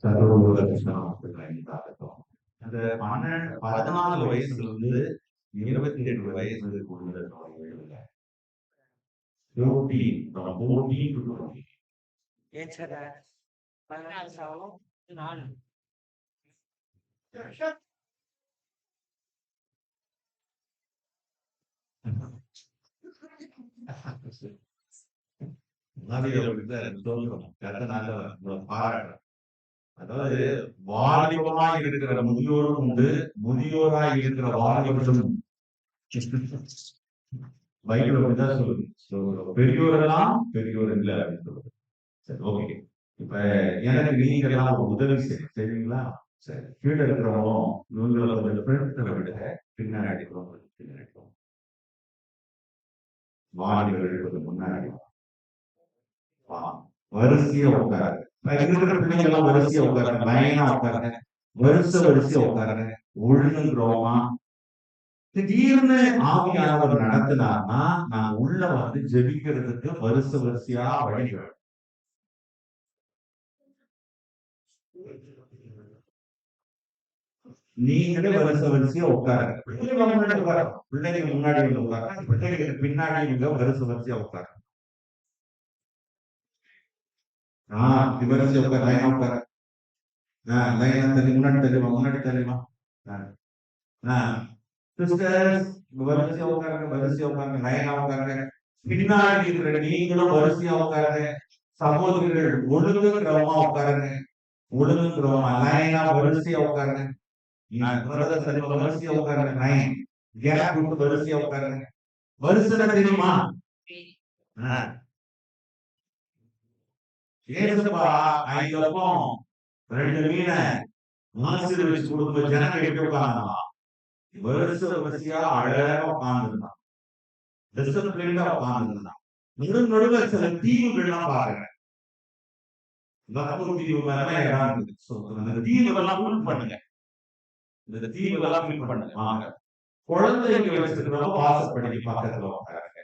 சர்வ கிருஷ்ணாகட்டும். அந்த 14 வயசுல இருந்து 28 வயசுக்குள்ள இருக்கிறவங்க 14 from 14 to 20. ஏன் சார் 14 சாவலும் 4 பாராட்டுறேன். அதாவது வாலிபமாய் இருக்கிற முதியோரும் உண்டு, முதியோராய் இருக்கிற வாலிபர்களும் பைபிள் அப்படிதான் சொல்லுது. பெரியோரெல்லாம் பெரியோர் இல்லை அப்படின்னு சொல்லுது. சரி, ஓகே. இப்ப எனக்கு நீங்க எல்லாம் ஒரு உதவி செய்வீங்களா? சரி, கீழே இருக்கிறவங்களும் இவங்களை கொஞ்சம் ஃப்ரெண்ட்ஸை விட பின்னாடி பின்னாடி வாலிபர்கள் கொஞ்சம் முன்னாடி வரிசையா உட்காரு. இருக்கிற பிள்ளைங்க எல்லாம் வரிசையா உட்காருங்க, லைனா உட்காருங்க, வரிசையா உட்காருங்க. ஒழுங்குறோமா? திடீர்னு ஆவியானவர் நடத்தினார்னா நான் உள்ள வந்து ஜெபிக்கிறதுக்கு வரிசையா வழிகள். நீங்களே வரிசையா உட்காருங்க. பிள்ளைங்க முன்னாடி உட்காருங்க, பிள்ளைங்க முன்னாடி வந்து உட்காருங்க, பிள்ளைங்க பின்னாடி வரிசையா உட்காருங்க. வரிசையா உட்காரு, லைனா உட்காரு. லைனா தள்ளி முன்னாடி தள்ளிவா, முன்னாடி தள்ளிவா. சிஸ்டர்ஸ் வரிசையா உட்காருங்க, வரிசையா உட்காருங்க, லைனா உட்காருங்க. பின்னாடி இருக்கிற நீங்களும் வரிசையா உட்காருங்க. சகோதரிகள் ஒழுங்குகிறவமா உட்காருங்க, ஒழுங்குகிறவமா லைனா வரிசையா உட்காருங்க. வரிசையா உட்காருங்க, லைன் கேப் விட்டு வரிசையா உட்காருங்க. வரிசை தெரியுமா? ஏசப்பா 5 அப்பம் 2 மீனை ஆசீர்வதிச்சு கொடுக்கும்போது ஜனங்க எப்படி உட்கார்ந்தாங்களா? வரிசையா அழகா உட்கார்ந்துருந்தான், டிசிப்ளின்டா உட்கார்ந்துருந்தான். நடுவுல சில தீவுகள்லாம் பாருங்க, தீவு மாதிரிலாம் இடம் இருக்குது. அந்த தீவுகள்லாம் ஃபில் பண்ணுங்க, இந்த தீவுகள்லாம் ஃபில் பண்ணுங்க. வாங்க, குழந்தைங்க வச்சிருக்கிறவங்க வாசப்படிக்கு பக்கத்துல உட்காருங்க.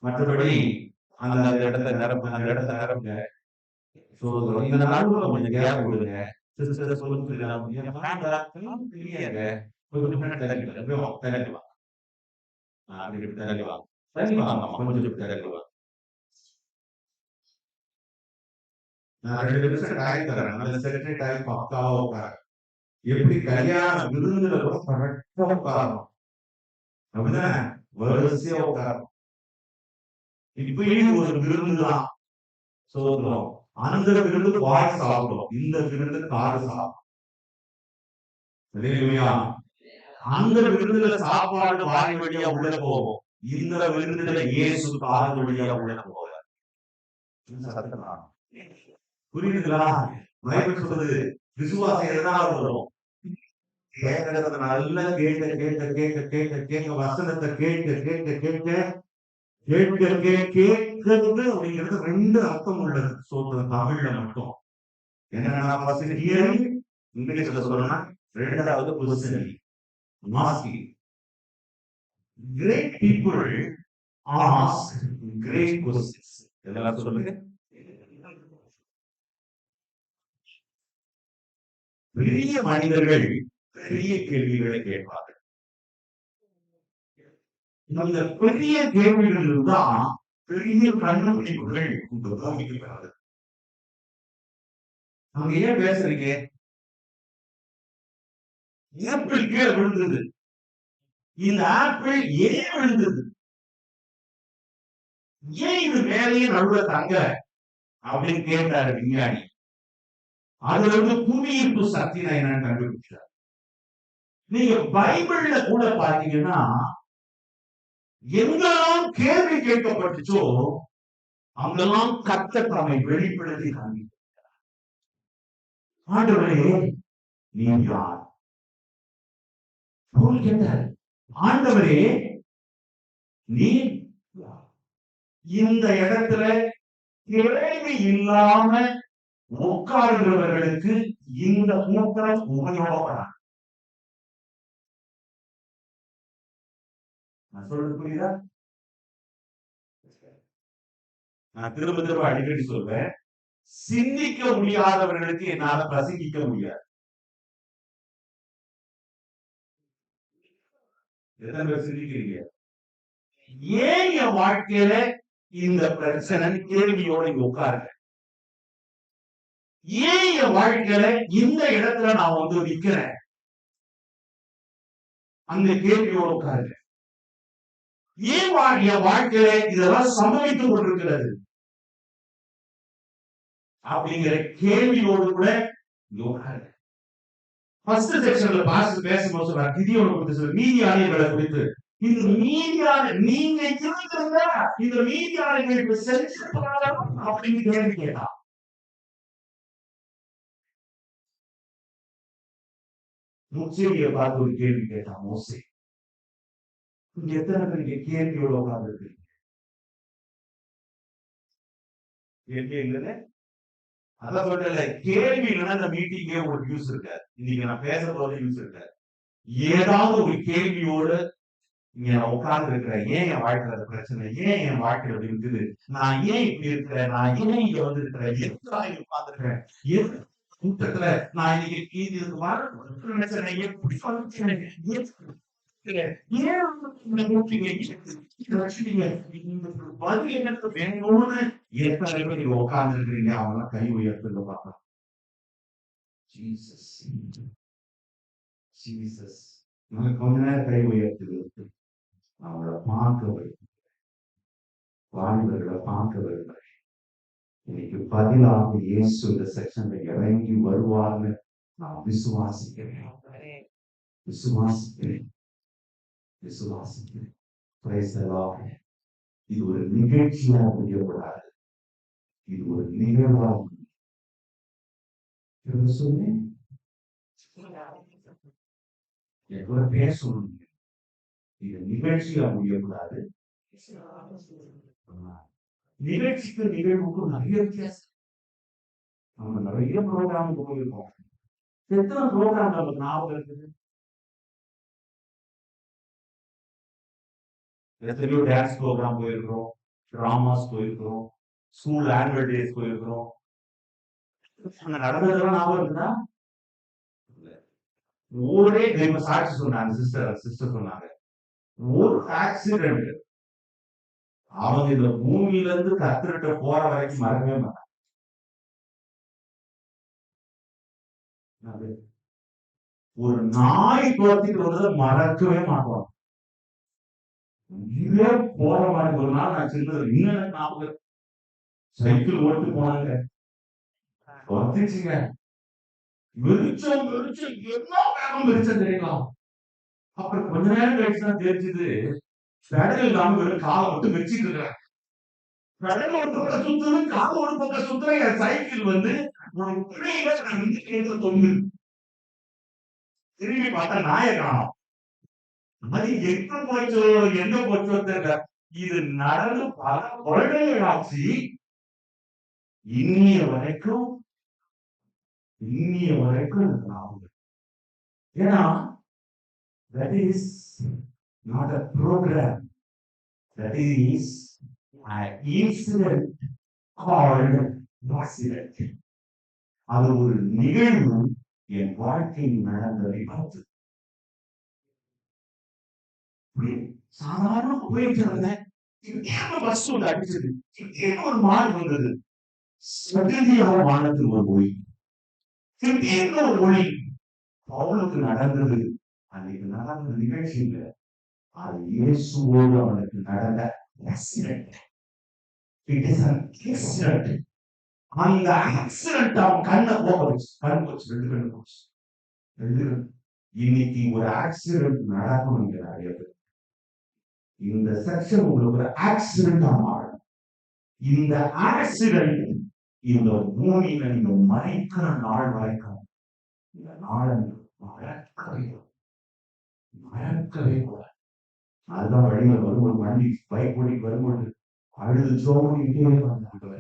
மற்றபடி அந்த இடத்த நிரப்புங்க. இந்த நடுவுல கொஞ்சம் கேப் விடுங்க. சிஸ்டர் சொல்லுங்க, கொஞ்சம் முன்னாடி தள்ளி வா, அப்படி தள்ளி வா, தள்ளி வாங்கம்மா, கொஞ்சம் தள்ளி வா. நான் 2 நிமிஷம் டைம் தரேன், நல்ல செக்ரட்டரி டைம் பக்காவா உட்காரு. எப்படி கல்யாண விருந்துல கூட கரெக்டா உட்காரணும், அப்படிதானே? வரிசையா உட்காரணும். இப்பயும் ஒரு விருந்து தான் சொல்றோம். அந்த விருந்து வாய் சாப்பிடும், இந்த விருந்து காது சாப்பிடும். அந்த விருந்துல சாப்பாடு வாய் வழியா உள்ள போகும், இந்த விருந்துல இயேசு காது வழியா உள்ள போவார். புரியுதுங்களா? பைபிள் சொல்றது விசுவாசம் எதனால வரும்? கேட்கறத நல்லா கேட்க கேட்க கேட்க கேட்க கேட்க வசனத்தை கேட்க கேட்க கேட்க கேட்க கேட்கிறது அப்படிங்கிறது 2 அர்த்தம் உள்ளது. சொல்றது தமிழ்ல மட்டும் என்னன்னா, ஃபர்ஸ்ட் ஹியரிங், இங்கிலீஷ்ல சொல்லணும்னா ரெண்டாவது listening, masking. Great people ask great questions. எல்லாரும் சொல்லுங்க. பெரிய மனிதர்கள் பெரிய கேள்விகளை கேட்பார்கள். இந்த பெரிய கேள்விகள் தான் பெரிய கண்டுபிடிப்புகள் உங்க பூமிக்கு வருது. அவங்க ஏன் பேசுறீங்க? ஆப்பிள் கீழே விழுந்தது, இந்த ஆப்பிள் ஏன் விழுந்தது, ஏன் இது மேலேயே நடுவுல தங்க அப்படின்னு கேட்டாரு விஞ்ஞானி. அதுல இருந்து புவியீர்ப்பு சக்தி என்னன்னு கண்டுபிடிச்சார். நீங்க பைபிள்ல கூட பாத்தீங்கன்னா எங்கெல்லாம் கேள்வி கேட்கப்பட்டுச்சோ அங்கெல்லாம் கர்த்தர் தம்மை வெளிப்படுத்தி காண்பித்தார். ஆண்டவரே நீ யார்? பவுல் கேட்டார், ஆண்டவரே நீ இந்த இடத்துல கேள்வி இல்லாம உட்கார்கிறவர்களுக்கு இந்த கூட்டம் உபயோகப்படாது. நான் சொல்றது புரியுதா? நான் திரும்ப திரும்ப அடிக்கடி சொல்வேன், சிந்திக்க முடியாதவர்களுக்கு என்னால பிரசங்கிக்க முடியாது. எத்தனை பேர் சிந்திக்கிறீங்க? ஏன் என் வாழ்க்கையில இந்த பிரச்சனை கேள்வியோட இங்க உட்காருங்க? ஏன் என் வாழ்க்கையில இந்த இடத்துல நான் வந்து நிக்கிறேன்? அந்த கேள்வியோட உட்காருங்க. ஏன் என் வாழ்க்கையில இதெல்லாம் சம்பவித்துக் கொண்டிருக்கிறது அப்படிங்கிற கேள்வியோடு கூட உட்காருங்க. ஃபர்ஸ்ட் செக்ஷன்ல பாஸ்டர் பேசும்போது சொல்றார், கிதியோனை குறித்து சொல்ற, மீதியானியர்களை குறித்து. இந்த மீதியான நீங்க இருக்கிறத இந்த மீதியானியர்களுக்கு செலுத்தப்படாத அப்படின்னு கேள்வி கேட்டா, மோசேயை பார்த்து ஒரு கேள்வி கேட்டான். மோசே, இங்க எத்தனை பேருக்கு கேள்வியோட உட்கார்ந்து இருக்கீங்க? கேள்வி இல்லைன்னு அதான் சொல்றேன்ல, கேள்வி இல்லைன்னா இந்த மீட்டிங்கே உங்களுக்கு யூஸ் இருக்காது. இன்னைக்கு நான் பேச போறது யூஸ் இருக்காது. ஏதாவது ஒரு கேள்வியோடு இங்க நான் உட்கார்ந்து இருக்கிறேன். ஏன் என் வாழ்க்கையில அந்த பிரச்சனை? ஏன் என் வாழ்க்கையில அப்படி இருக்குது? நான் ஏன் இப்படி இருக்கிறேன்? நான் ஏன் இங்க வந்து இருக்கிறேன்? எதுக்காக இங்க உட்கார்ந்துருக்கிறேன்? எது கூட்டத்துல நான் இன்னைக்கு இதுக்கு வர நினைச்சேன், எப்படி வந்துட்டேன்? பதில் எனக்கு வேணும்னு எத்தனை பேர் நீங்க உட்கார்ந்து இருக்கிறீங்க? அவங்க கை உயர்த்துங்க பார்க்கலாம். ஜீசஸ் ஜீசஸ் கொஞ்ச நேரம் கை உயர்த்துகிறது. அவங்கள பார்க்க வைக்கும், வாழ்வர்களை பார்க்க வைக்கும். இன்னைக்கு பதிலாக இயேசு இந்த செக்ஷன்ல இறங்கி வருவார்னு நான் விசுவாசிக்கிறேன். விசுவாசிக்கிறேன் விசுவாசிக்கிறேன். Praise the Lord. இது ஒரு நிகழ்ச்சியாக முடியக்கூடாது, இது ஒரு நிகழ்வாக சொன்னேன். எவ்வளவு பேர் சொல்லுங்க, இது நிகழ்ச்சியா முடியக்கூடாது. நிகழ்ச்சிக்கு நிகழ்வுக்கும் நிறைய வித்தியாசம். நம்ம நிறைய ப்ரோக்ராமுக்கு போயிருக்கோம். எத்தனை ப்ரோக்ராம் நமக்கு ஞாபகம் இருக்குது? எத்தனையோ டான்ஸ் ப்ரோக்ராம் போயிருக்கிறோம், டிராமாஸ் போயிருக்கிறோம், ஸ்கூல் ஆனுவல் டேஸ் போயிருக்கிறோம். அங்க நடந்ததெல்லாம் ஞாபகம் இருக்குதா? ஒரே சாட்சி சொன்னாங்க, சிஸ்டர் சொன்னாங்க, ஒரு ஆக்சிடென்ட் அவங்க இந்த பூமியில இருந்து கத்துக்கிட்ட போற வரைக்கும் மறக்கவே மாட்டாங்க. ஒரு நாய் துரத்திட்டு வந்ததை மறக்கவே மாட்டோம். இதே போற மாதிரி ஒரு நாள் நான் சின்னது இன்னும் ஞாபகம், சைக்கிள் ஓட்டு போனாங்க, துரத்திச்சுங்க, வெளிச்சம் வெளிச்சம் என்ன வேகம் வெளிச்சம் தெரியலாம். அப்புறம் கொஞ்ச நேரம் கழிச்சுதான் தெரிஞ்சது, பெடல் இல்லாம வெறும் காலை மட்டும் வச்சுட்டு இருக்கிறேன். பெடல் ஒரு பக்கம் சுத்துது, கால் ஒரு பக்கம் சுத்துற என் சைக்கிள் வந்து ஒரு பிள்ளையில தொங்கு. திரும்பி பார்த்தா நாயை காணோம். அது எங்க போச்சோ எங்க போச்சோ தெரியல. இது நடந்து பல வருடங்கள் ஆச்சு. இன்னிய வரைக்கும் எனக்கு ஞாபகம். ஏன்னா that is not a program, that is an incident called accident. அது ஒரு நிகழ்வு, என் வாழ்க்கையில் நடந்த விபத்து. சாதாரண போயிட்டு இருந்தேன், பஸ் ஒன்று அடிச்சது, ஒரு மாடு வந்தது, சகதியாக வானத்தில் ஒரு ஒளி, ஒரு ஒளி. பவுலுக்கு நடந்தது அன்னைக்கு நடந்த நிகழ்ச்சி இல்ல, அது இயேசுவோடு அவனுக்கு நடந்த accident. It is an accident. அந்த ஆக்சிடென்ட் அவன் கண்ணை போக வச்சு, கண் போச்சு, ரெண்டு கண்ணு போச்சு. இன்னைக்கு ஒரு ஆக்சிடென்ட் நடக்கணும். நிறைய பேர் இந்த செக்ஷன் உங்களுக்கு ஒரு ஆக்சிடென்ட் மாறும். இந்த ஆக்சிடென்ட் இந்த பூமியில நீங்க மறைக்கிற நாள் வரைக்கும் இந்த நாளை மறக்கவே கூடாது. அதுதான் வழியில வரும்போது, வண்டி பைக் ஓடிட்டு வரும்போது அழுது சோடிட்டே வந்தாங்க.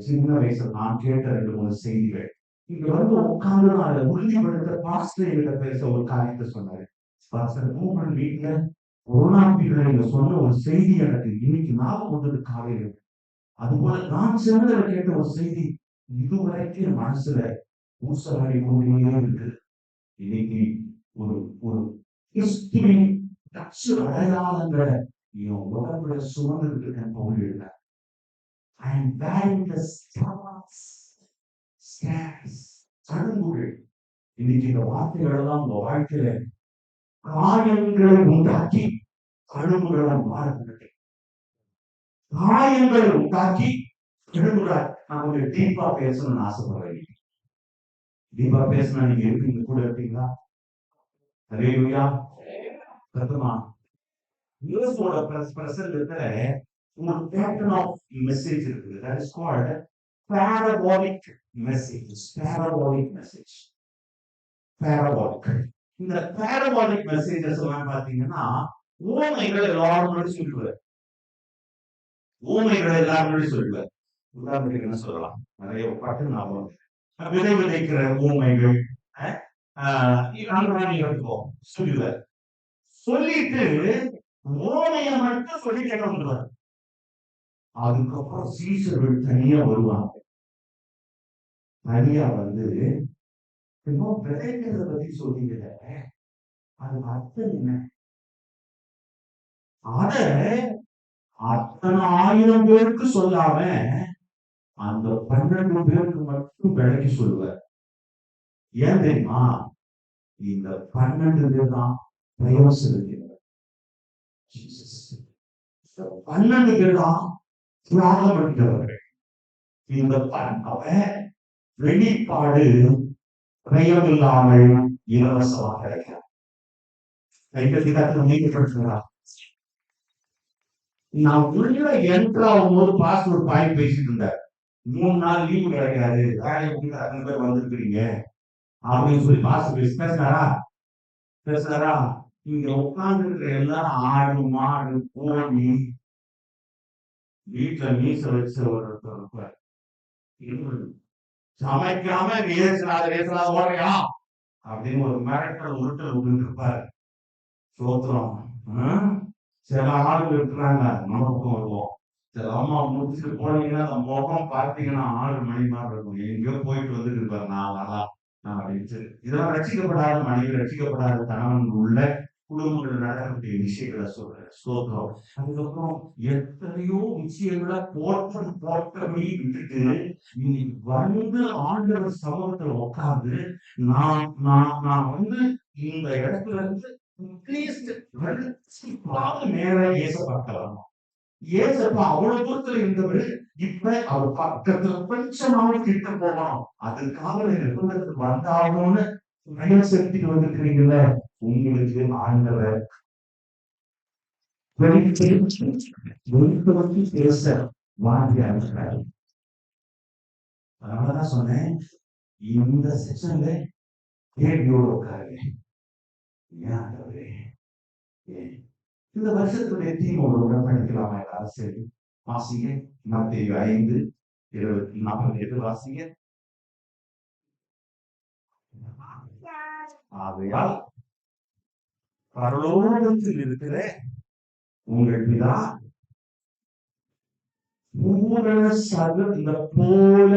சின்ன வயசுல நான் கேட்ட 2-3 செய்திகள் இங்க வந்து உட்கார்ந்து அதை உறுதிப்படுத்த பாஸ்டர் என்கிட்ட பேச ஒரு காரியத்தை சொன்னாரு. பாஸ்டர் உங்கள் வீட்டுல கொரோனா பீரியட்ல நீங்க சொன்ன ஒரு செய்தி எனக்கு இன்னைக்கு ஞாபகம் வந்தது. காலையில அதுபோல நான் சின்னதுல கேட்ட ஒரு செய்தி இதுவரைக்கும் என் மனசுல ஊசலாடி கொண்டே இருக்கு. இன்னைக்கு ஒரு ஒரு கிறிஸ்துவின் டச்சு அடையாளங்களை என் உடம்புல சுமந்துட்டு இருக்கேன் Pavul. I am bearing the scars. தழும்புகள். இன்னைக்கு இந்த வார்த்தைகள் எல்லாம் உங்க வாழ்க்கையில காயங்களை உண்டாக்கி தழும்புகளை மாறுகிறது. காயங்களை உண்டாக்கி தழும்புகள். நான் கொஞ்சம் டீப்பா பேசணும்னு ஆசைப்படுறேன். டீப்பா பேசினா நீங்க இருப்பீங்க, கூட இருப்பீங்களா? ஹல்லேலூயா. கர்த்தமா இயேசுவோட பிரசன்னத்துல ஒரு பேட்டர்ன் ஆஃப் மெசேஜ் இருக்குது. that is called parabolic message. parabolic message. parabolic. இந்த parabolic messages எல்லாம் பாத்தீங்கன்னா ஊமைகளை எல்லாரும் முன்னாடி சொல்லுவார். ஊமைகளை எல்லாரும் முன்னாடி சொல்லுவார். உதாரணத்துக்கு என்ன சொல்லலாம்? நிறைய பாட்டு ஞாபகம். விதை விதைக்கிற ஊமைகள் எடுத்துக்கோம் சொல்லுவார். சொல்லிட்டு ஓமையை மட்டும் சொல்லி கேட்க முடியாது. அதுக்கப்புறம் சீசர்கள் தனியா வருவாங்க. தனியா வந்து இன்னும் விதைக்கிறத பத்தி சொல்றீங்க, அது அர்த்தம் என்ன? அத அத்தனை 1000 பேருக்கு சொல்லாம அந்த 12 பேருக்கு மட்டும் விலைக்கு சொல்லுவார். ஏன் தெரியுமா? இந்த 12 பேர் தான் பிரயோசனம். 12 பேர் தான் தியாகம் எடுத்தவர்கள். இந்த வெளிப்பாடு பயமில்லாமல் இலவசமாக கிடைக்கிறார். நான் உள்ள என்ட்ராகும் போது பாஸ்போர்ட் பாய் பேசிட்டு இருந்தார். 3 நாள் லீவு கிடைக்காது, வேலையை விட்டு அத்தனை பேர் வந்திருக்கிறீங்க அப்படின்னு சொல்லி பாஸ்போர்ட் பேசினாரா? இங்க உட்கார்ந்து இருக்கிற எல்லாரும் ஆடு மாடு கோழி வீட்டுல மீச வச்ச ஒரு சமைக்காம ரேசனாத ஓடுறியா அப்படின்னு ஒரு மிரட்டல் உருட்டல் விட்டு இருப்பாரு. சோத்திரம். சில ஆளுங்க இருக்கிறாங்க, நம்ம பக்கம் வருவோம். சில அம்மா முடிச்சுட்டு போனீங்கன்னா அந்த முகம் பார்த்தீங்கன்னா 6 மணி மாதிரி இருக்கும். எங்கேயோ போயிட்டு வந்துட்டு இருப்பாரு, நான் அப்படின்னு. இதெல்லாம் ரசிக்கப்படாத மனைவி, ரசிக்கப்படாத கணவன் உள்ள குடும்பங்கள் நடக்கக்கூடிய விஷயங்களை சொல்றேன். ஸ்தோத்திரம். அதுக்கப்புறம் எத்தனையோ விஷயங்களை போட்டபடி விட்டுட்டு இன்னைக்கு வந்து ஆண்டவர் சமூகத்துல உட்கார்ந்து நான் வந்து இந்த இடத்துல இருந்து மேல ஏசப்பட்டலாம். ஏசப்பா அவ்வளவு தூரத்துல இருந்தவர் இப்ப அவர் பக்கத்துல கொஞ்சமாவது கிட்ட போகணும். அதுக்காக நிர்பந்தத்துக்கு வந்தாகணும்னு செலுத்திட்டு வந்திருக்கிறீங்கல்ல, உங்களுக்கு ஆண்டவர் பேச வாங்கி அனுப்புறாரு. அதனாலதான் சொன்னேன், இந்த செஷன்ல கேள்வியோடு உட்காருங்க. இந்த வருஷத்துடைய தீமோடு உடன்படிக்கலாமா? எல்லாரும் சரி வாசிங்க. மத்தேயு 5:28 வாசிங்க. ஆகையால் பரலோகத்தில் இருக்கிற உங்கள் பிதா பூரண சகல இந்த போல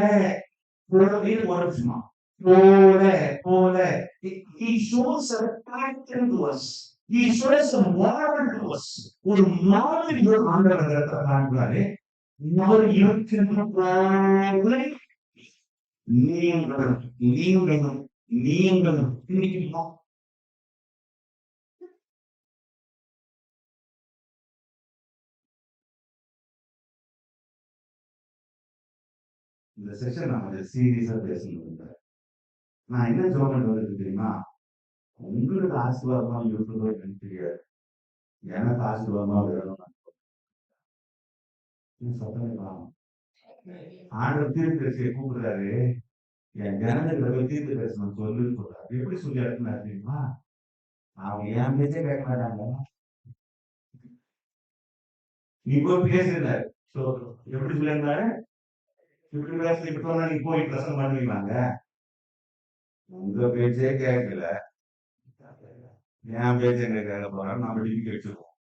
போல he shows a pattern to us. He shows a model to us. ஒரு மாதிரி ஆண்டவர் காண்கிறாரே, அவர் இருக்கின்ற போல நீங்களும் இன்னைக்கு இந்த செஷன் நம்ம சீரியஸா பேசணும். நான் என்ன ஜோமெண்ட் வந்து தெரியுமா? உங்களுக்கு ஆசீர்வாதமா இருக்குதோ எனக்கு தெரியாது, எனக்கு ஆசீர்வாதமா வேணும். ஆண்டவர் தீர்க்கதரிசியை கூப்பிடுறாரு, என் ஜனங்களை தீர்க்க தரிசனம் சொல்லுன்னு சொல்றாரு. எப்படி சொல்லி அனுப்பினாரு தெரியுமா? அவங்க என் பேச்சே கேட்க மாட்டாங்க. இப்போ பேசுறாரு, எப்படி சொல்லியிருந்தாரு? இப்படி பேச இப்ப நீ போய் பிரசனம் பண்ணுவீங்களாங்க? உங்க பேச்சே கேட்கல, என் பேச்சை கேட்க போறாரு. நம்ம டிக்கி வச்சிருக்கோம்.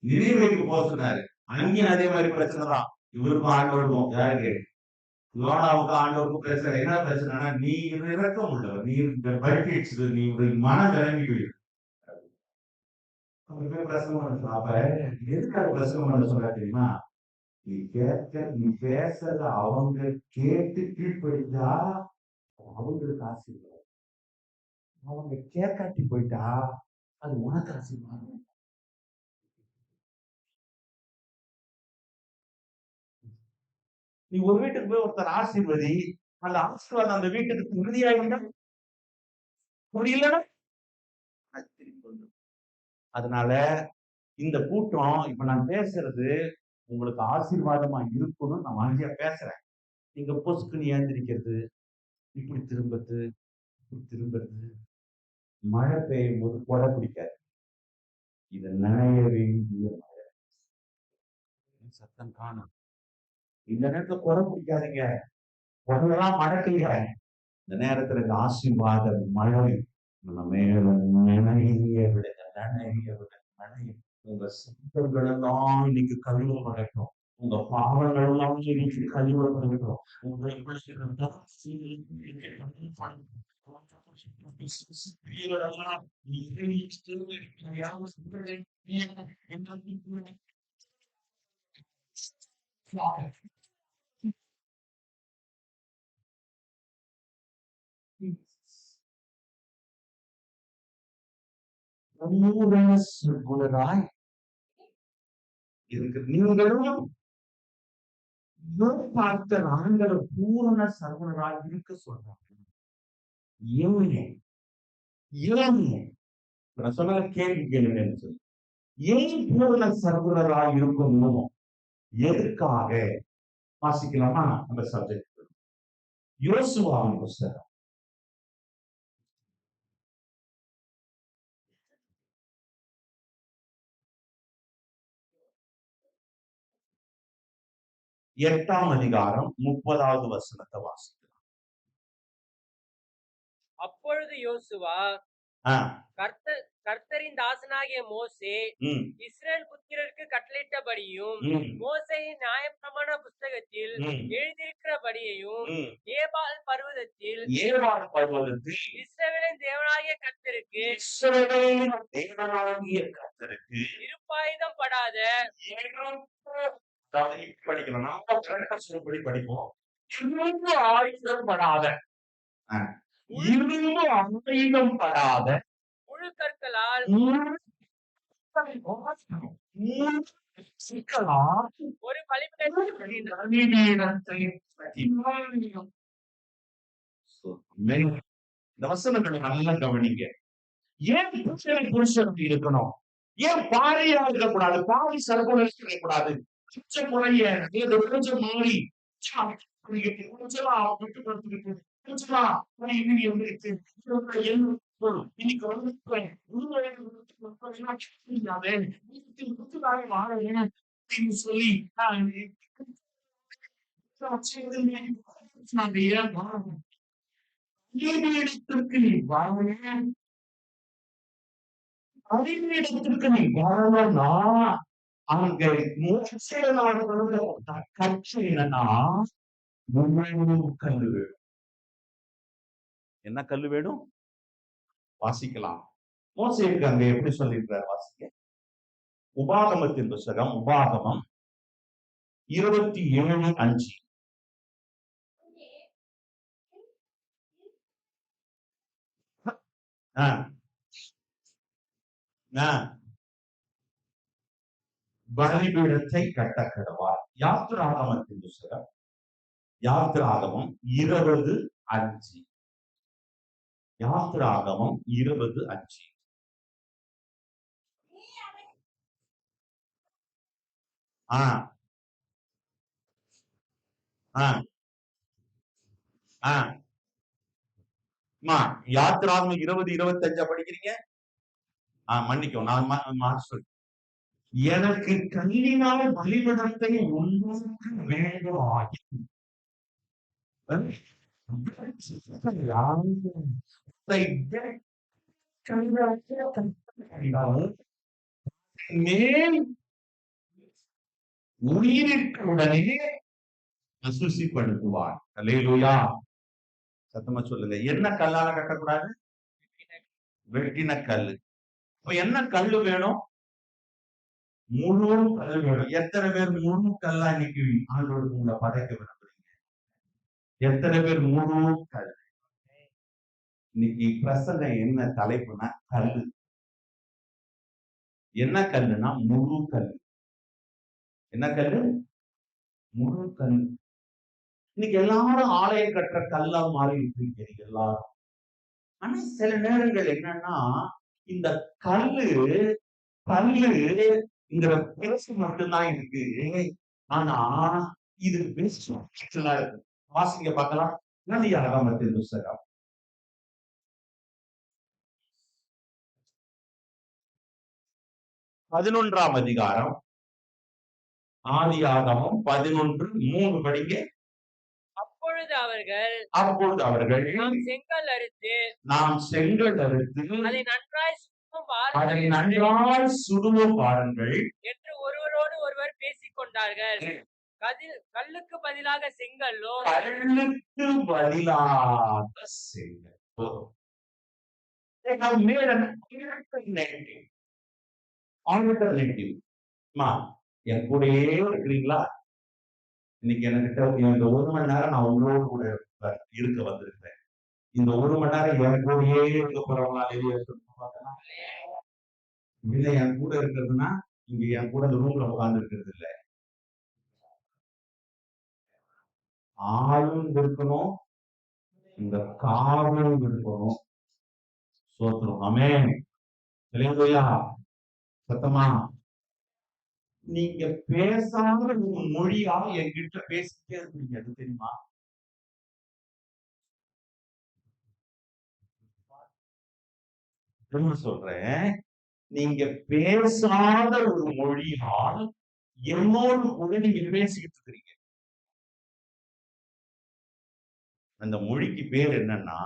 நினைவுக்கு போக சொன்னாரு. அங்கேயும் அதே மாதிரி பிரச்சனை தான். இவருக்கும் ஆண்டவருக்கும் யாருக்கு யோனாவுக்கு ஆண்டவருக்கும் பிரச்சனை. என்ன பிரச்சனைனா நீ இறக்கம் உள்ளவர், நீ பயிற்சி, நீ மனம் இறங்கி போயிரு. பிரசங்கம் பண்ண சொல்ல. அப்ப எதுக்காக பிரசங்கம் பண்ண சொல்ல தெரியுமா? நீ பேசுறத அவங்க கேட்டு கீழ்ப்படிஞ்சா அவங்களுக்கு ஆசீர்வாதம், அவங்க கேட்காட்டி போயிட்டா அது உனக்கு ஆசீர்வாதம். நீ ஒரு வீட்டுக்கு போய் ஒருத்தர் ஆசீர்வதி, அந்த ஆசீர்வாதம் அந்த வீட்டுக்கு உறுதியாயிருந்தா முடியலன்னா அதனால இந்த கூட்டம் இப்ப நான் பேசுறது உங்களுக்கு ஆசீர்வாதமா இருக்கணும்னு நான் வாஞ்சியா பேசுறேன். நீங்க பொசுக்குன்னு ஏந்திரிக்கிறது, இப்படி திரும்புறது, இப்படி திரும்புறது, மழை பெய்யும் போது கொடை பிடிக்காது. இது நனைய வேண்டிய மழை. சத்தம் காணும். இந்த நேரத்துல கொடை பிடிக்காதீங்க, கொடையெல்லாம் மழை பெய்ய. இந்த நேரத்துல இந்த ஆசீர்வாத மழை நம்ம மேல நனைய விடுங்க, நனைய விடுங்க, நனைய. உங்க சித்தர்கள் எல்லாம் இன்னைக்கு கழுவப்படட்டும், உங்க பாவங்கள் எல்லாம் இன்னைக்கு கழுவப்படட்டும். உங்களை சர்க்குலராய் இருக்கு. நீங்களும் பார்த்த ஆண்டவர் பூரண சர்க்குலராய் இருக்க சொல்றாங்க. நான் சொன்ன கேள்வி கேளுங்கன்னு சொல்லி, ஏன் பூரண சர்க்குலராய் இருக்கணும்? எதுக்காக? வாசிக்கலாமா அந்த சப்ஜெக்ட்? யோசுவாவின் புஸ்தகம் 8ஆம் அதிகாரம் 30வது வசனத்தை வாசிக்கலாம். அப்பொழுது யோசுவா கர்த்தரின் தாசனாகிய மோசே இஸ்ரேல் புத்திரருக்கு கட்டளையிட்டபடியும் மோசேயின் நியாயப்பிரமாண புஸ்தகத்தில் எழுதியிருக்கிறபடியையும் ஏபால் பர்வதத்தில் இஸ்ரவேலின் தேவனாகிய கர்த்தருக்கு இருப்பாயுதம் படாத படிப்போம். ஆயுதம் படாத முழு கற்களால் ஒரு இந்த வசனங்களை நல்லா கவனிங்க. ஏன் புருஷன் இருக்கணும்? ஏன் பாரியா இருக்கக்கூடாது? பாரி சர்க்குலர் இருக்கக்கூடாது? முறைய கொஞ்சம் மாறி கொஞ்சமா விட்டு கொடுத்துருக்கு, கொஞ்சமா இன்னைக்கு வந்து சொல்லி இடத்திற்கு நீ வரணும், அறிவிடத்திற்கு நீ வரணும்னா அங்க கட்சி என்னன்னா கல்லு வேணும். என்ன கல்லு வேணும்? வாசிக்கலாம். மோசேக்கு அங்க எப்படி சொல்லியிருக்கிறார் வாசிக்க? உபாகமத்தின் புஸ்தகம், உபாகமம் 27:5. பலிபீடத்தை கட்ட கடவார். யாத்திராகமத்தின் புஸ்தகம், யாத்திராகமம் 20:5. யாத்திராகமம் 20:5. யாத்திராகமம் 20:25 படிக்கிறீங்க? மன்னிக்கும், நான் மாஸ்டர். எனக்கு கல்லினால் பலிபீடத்தை உண்டாக்க வேண்டும். உயிரினுடனே அசுசிப்படுத்துவார். அல்லேலூயா. சத்தமா சொல்லுங்க. என்ன கல்லால கட்டக்கூடாது? வெட்டின கல்லு. இப்ப என்ன கல்லு வேணும்? முழு கல் வேணும். எத்தனை பேர் முழு கல்லா இன்னைக்கு ஆண்டவருக்கு உங்களை படைக்க விரும்புறீங்க? எத்தனை பேர் முழு கல்? இன்னைக்கு பிரசங்கம் என்ன தலைப்புனா கல்லு. என்ன கல்லுனா முழு கல். என்ன கல்லு? முழு கல். இன்னைக்கு எல்லாரும் ஆலயம் கட்டுற கல்லா மாறி இருக்கீங்க எல்லாரும். ஆனா சில நேரங்கள் என்னன்னா இந்த கல்லுங்கிற பேசு மட்டும்தான் இருக்கு. ஆனா இது பெஸ்ட் இருக்கு. வாசிங்க பார்க்கலாம். ஆதியாகமத்தின் புத்தகம் 11ஆம் அதிகாரம். ஆதியாகமம் 11:3 படிங்க. அப்பொழுது அவர்கள் நாம் செங்கல் அறுத்து அதை நன்றாய் சுடுவோம் பாருங்கள் என்று ஒருவரோடு ஒருவர் பேசிக் கொண்டார்கள். கல்லுக்கு பதிலாக செங்கல்லும் They have made an alternative. என் கூடயே இருக்கிறீங்களா? இன்னைக்கு என்கிட்ட இந்த 1 மணி நேரம் நான் உங்களோடு கூட இருக்க வந்திருக்கிறேன். இந்த 1 மணி நேரம் என் கூடயே இருக்க போறவங்களால இல்ல என் கூட இருக்கிறதுனா இங்க என் கூட இந்த ரூம்ல உட்கார்ந்து இருக்கிறது இல்ல. ஆளும் இருக்கணும், இந்த காவலும் இருக்கணும். சோத்திரம். ஆமென். அல்லேலூயா. சத்தமா நீங்க பேசாம ஒரு மொழியா என்கிட்ட பேசிட்டே இருக்கீங்க. அது தெரியுமா? சொல்றேன். நீங்க பேசாத ஒரு மொழியால் என்னோடு கூட நீங்க பேசிக்கிட்டு இருக்கிறீங்க. அந்த மொழிக்கு பேர் என்னன்னா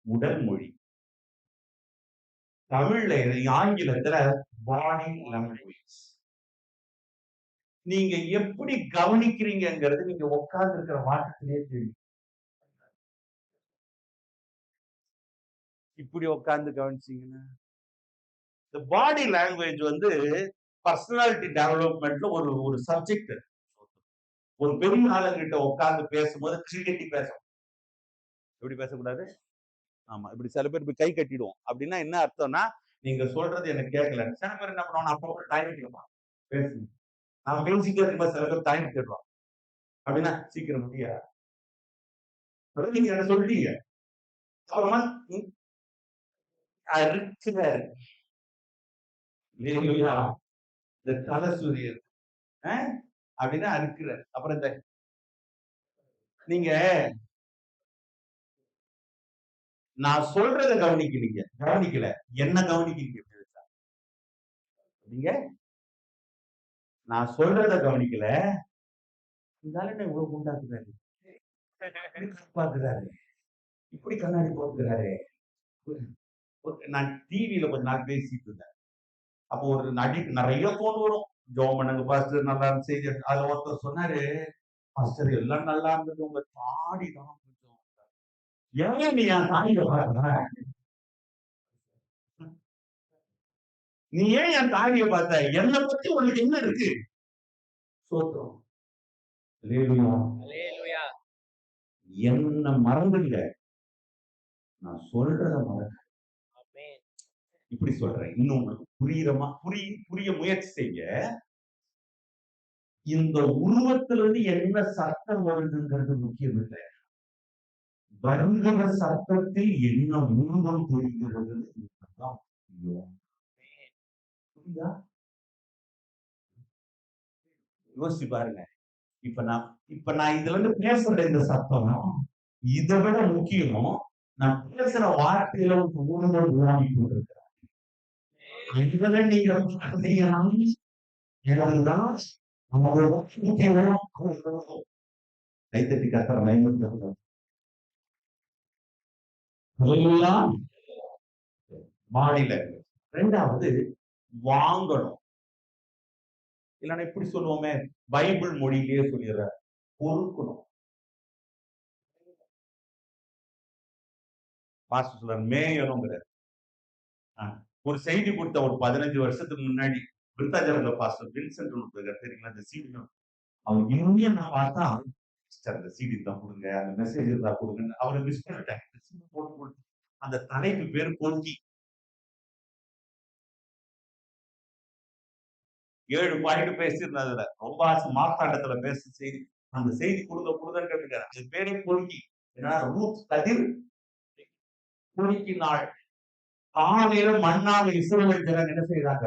உடல் மொழி. தமிழ்ல ஆங்கிலத்துல பாடி லாங்குவேஜ். நீங்க எப்படி கவனிக்கிறீங்கிறது நீங்க உட்கார்ந்து இருக்கிற வாட்டத்திலேயே தெரியும். இப்படி உட்கார்ந்து கவனிச்சீங்கன்னா இந்த பாடி லாங்குவேஜ் வந்து பர்சனாலிட்டி டெவலப்மெண்ட்ல ஒரு சப்ஜெக்ட். ஒரு பெரிய ஆளுங்கிட்ட உட்கார்ந்து பேசும்போது கிரிக்கெட்டி பேசணும். எப்படி பேசக்கூடாது? ஆமா, இப்படி சில பேர் இப்படி கை கட்டிடுவோம். அப்படின்னா என்ன அர்த்தம்னா நீங்க சொல்றது எனக்கு கேட்கல. சில பேர் என்ன பண்ணுவாங்க, அப்போ டைம் கேட்பான் பேசுங்க. நான் பேசிட்டே இருக்கும்போது சில பேர் டைம் கேட்பான். அப்படின்னா சீக்கிரம் முடியா நீங்க என்ன சொல்லிட்டீங்க. அப்புறமா இந்த தலை சூரியன் அப்படின்னா அறுக்கிற. அப்புறம் இந்த நீங்க நான் சொல்றத கவனிக்கல, என்ன கவனிக்கிறீங்க? நீங்க நான் சொல்றத கவனிக்கல. இருந்தாலும் இவ்வளவு உண்டாக்குறாரு, பாக்குறாரு, இப்படி கண்ணாடி போட்டுக்கிறாரு. நான் டிவியில கொஞ்ச நாள் பேசிட்டு இருந்தேன். அப்போ ஒரு நிறைய போன் வரும். ஜோம் பண்ணுங்க பாஸ்டர், நல்லா செய்தி. அதுல ஒருத்தர் சொன்னாரு, பாஸ்டர் எல்லாம் நல்லா இருந்தது, உங்க தாடி தான் கொஞ்சம். ஏன் நீ என் தாடியை பார்க்கற? நீ ஏன் என் தாடியை பார்த்த? என்னை பத்தி உனக்கு என்ன இருக்கு? சோத்திரம். என்ன மறந்துங்க, நான் சொல்றத மறக்க. இப்படி சொல்றேன், இன்னும் உங்களுக்கு புரிய முயற்சி செய்ய. இந்த உருவத்திலிருந்து என்ன சத்தம் வருதுங்கிறது முக்கியம் இல்லை. வருகிற சத்தத்தில் என்ன உருவம் தெரிகிறது. யோசிச்சு பாருங்க. இப்ப நான் இதுல இருந்து பேசுற இந்த சத்தம் இதை விட முக்கியம். நான் பேசுற வார்த்தையில ஒரு உணர்வு உருவாக்கி கொண்டிருக்கிறேன். இதுல நீங்க கைத்தட்டி கத்துற பாடியில. ரெண்டாவது வாங்கணும். இல்லைன்னா இப்படி சொல்லுவோமே, பைபிள் மொழியிலேயே சொல்லிடுற பொறுக்கணும். பாஸ்டர் சொல்றாரு மேயணுங்கிறார். ஒரு செய்தி கொடுத்த ஒரு 15 வருஷத்துக்கு முன்னாடி விருத்தாச்சலத்துல பாஸ்டர் வின்சென்ட் தெரியுங்களா, அந்த சீடி அவர் இன்னும் என்ன பார்த்தா அந்த சீடி தான் கொடுங்க, அந்த மெசேஜ் இருந்தா கொடுங்க. அவரை மிஸ் பண்ணிட்டேன். அந்த தலைப்பு பேரு பொறுக்கி. 7 பாயிண்ட் பேசியிருந்ததுல ரொம்ப மார்த்தாண்டத்துல பேச செய்தி, அந்த செய்தி கொடுங்கன்னு கேட்டுக்காரு. அது பேரே பொறுக்கி. ஏன்னா ரூத் கதிர் பொறுக்கி நாள் காலையில மண்ணாக இஸ்ரவேல் ஜனங்க என்ன செய்யறாங்க.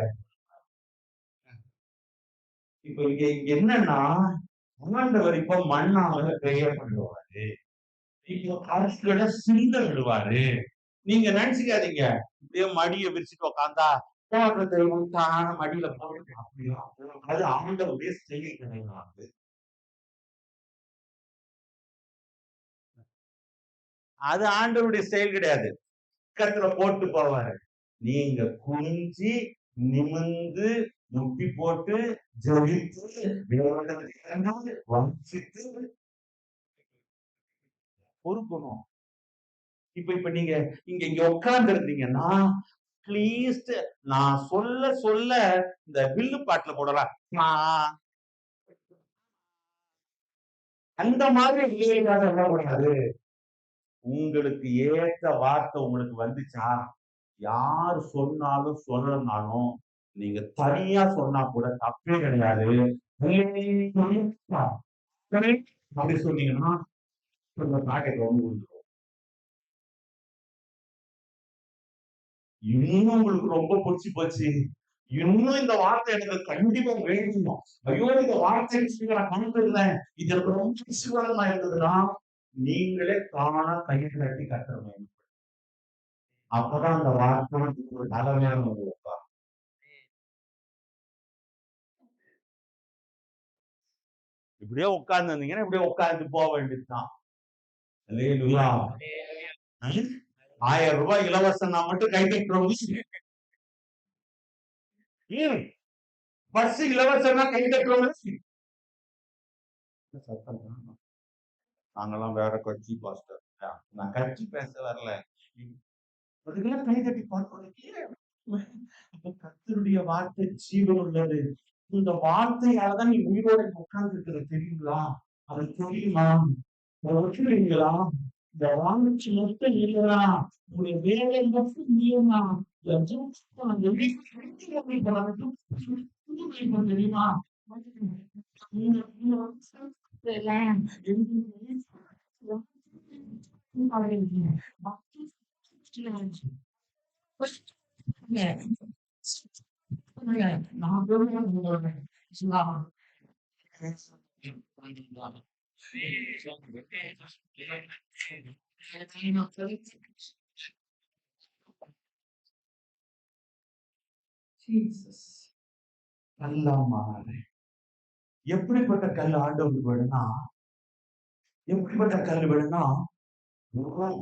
இப்ப இங்க என்னன்னா ஆண்டவர் இப்ப மண்ணாக பெயர் பண்ணுவாரு, இப்போ அரசுகளை சிந்த விடுவாரு. நீங்க நினைச்சுக்காதீங்க இப்படியே மடியை விரிச்சுட்டு உக்காந்தா மடியில போட்டு அப்படியா, அது ஆண்டவருடைய செயல் கிடையாது. அது ஆண்டவருடைய செயல் கிடையாது. பக்கத்துல போட்டு போவாரு. நீங்க குனிஞ்சு நிமிந்து முட்டி போட்டு ஜெபித்து வஞ்சித்து பொறுக்கணும். இப்ப நீங்க இங்க உட்கார்ந்து இருந்தீங்கன்னா ப்ளீஸ் நான் சொல்ல சொல்ல இந்த வில்லு பாட்டுல போடலாம், அந்த மாதிரி கூடாது. உங்களுக்கு ஏற்ற வார்த்தை உங்களுக்கு வந்துச்சா, யார் சொன்னாலும் சொல்லனாலும் நீங்க தனியா சொன்னா கூட தப்பே கிடையாது. அப்படி சொன்னீங்கன்னா இன்னும் உங்களுக்கு ரொம்ப பிடிச்சி போச்சு, இன்னும் இந்த வார்த்தை எனக்கு கண்டிப்பா வேணும், ஐயோ இந்த வார்த்தை நான் கண்டுறேன், இது எனக்கு ரொம்ப விசுவாசமா இருந்ததுன்னா நீங்களே தானா கையை கட்டி கட்டுறோம். அப்பதான் அந்த வார்த்தை தலைமையான வைப்பா. இப்படியே உட்கார்ந்து இருந்தீங்கன்னா இப்படியே உட்கார்ந்து போக வேண்டியதுதான். 1000 ரூபாய் இலவசம் நான் மட்டும் கை கட்டுறோம். பஸ் இலவசம் கை கட்டுறோம். நாங்கெல்லாம் வேற கட்சி பாஸ்டர், நான் கட்சி பேச வரல, அதுக்கெல்லாம் கை தட்டி கர்த்தருடைய வார்த்தை ஜீவன் உள்ளது. இந்த வார்த்தையாலதான் நீ உயிரோட உட்கார்ந்து இருக்கிற தெரியுங்களா, அது தெரியுமா, ஒற்றுறீங்களா, இந்த வார்த்தை மொத்தம் இல்லையா, உங்களுடைய வேலை மட்டும் இல்லையா, தெரியுமா, எப்படிப்பட்ட கல் ஆண்டவருக்கு வேணும்னா, எப்படிப்பட்ட கல் வேணும்னா முருகல்.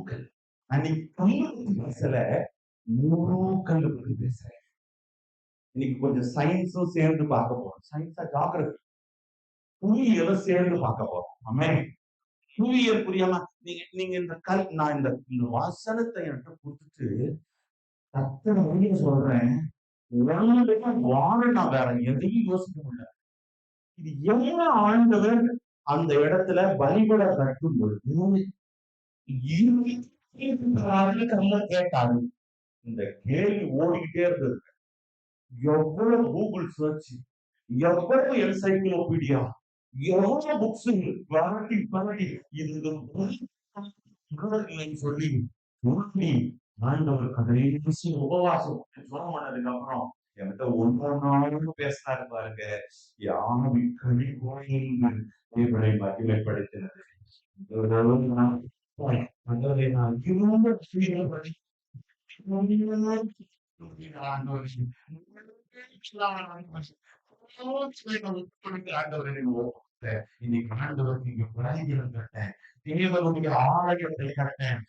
பேசல, முருகல் பத்தி பேசுறேன். இன்னைக்கு கொஞ்சம் சயின்ஸும் சேர்ந்து பார்க்க போறோம். சயின்ஸா ஜாகிரபி புவியியலும் சேர்ந்து பார்க்க போறோம். ஆமென். புவியியல் புரியாம நீங்க இந்த கல், நான் இந்த வாசனத்தை என்கிட்ட கொடுத்துட்டு கர்த்தர் வழியை சொல்றேன், வாழ நான் வேற எதையும் யோசிக்க முடியல. இது எவ்வளவு ஆண்டவர் அந்த இடத்துல பலிபட கட்டும் பொழுது கேட்டாரு. இந்த கேள்வி ஓடிக்கிட்டே இருந்தது. எவ்வளவு கூகுள் சர்ச், எவ்வளவு என்சைக்ளோபீடியா, எவ்வளவு புக்ஸ் பரட்டி பரட்டி இது சொல்லி ஆண்டவர் கடைசி உபவாசம் ஜெபம் பண்ணதுக்கு அப்புறம் என்கிட்ட ஒவ்வொரு பேசினாரு பாருங்க. யாவி கழி கோயில் தேவனை மகிமைப்படுத்தினது. நான் இருந்த இன்னைக்கு ஆண்டவருக்கு இங்க பிராய்கிரம் கட்டேன், தேவனுடைய ஆலயத்தை கட்டேன்,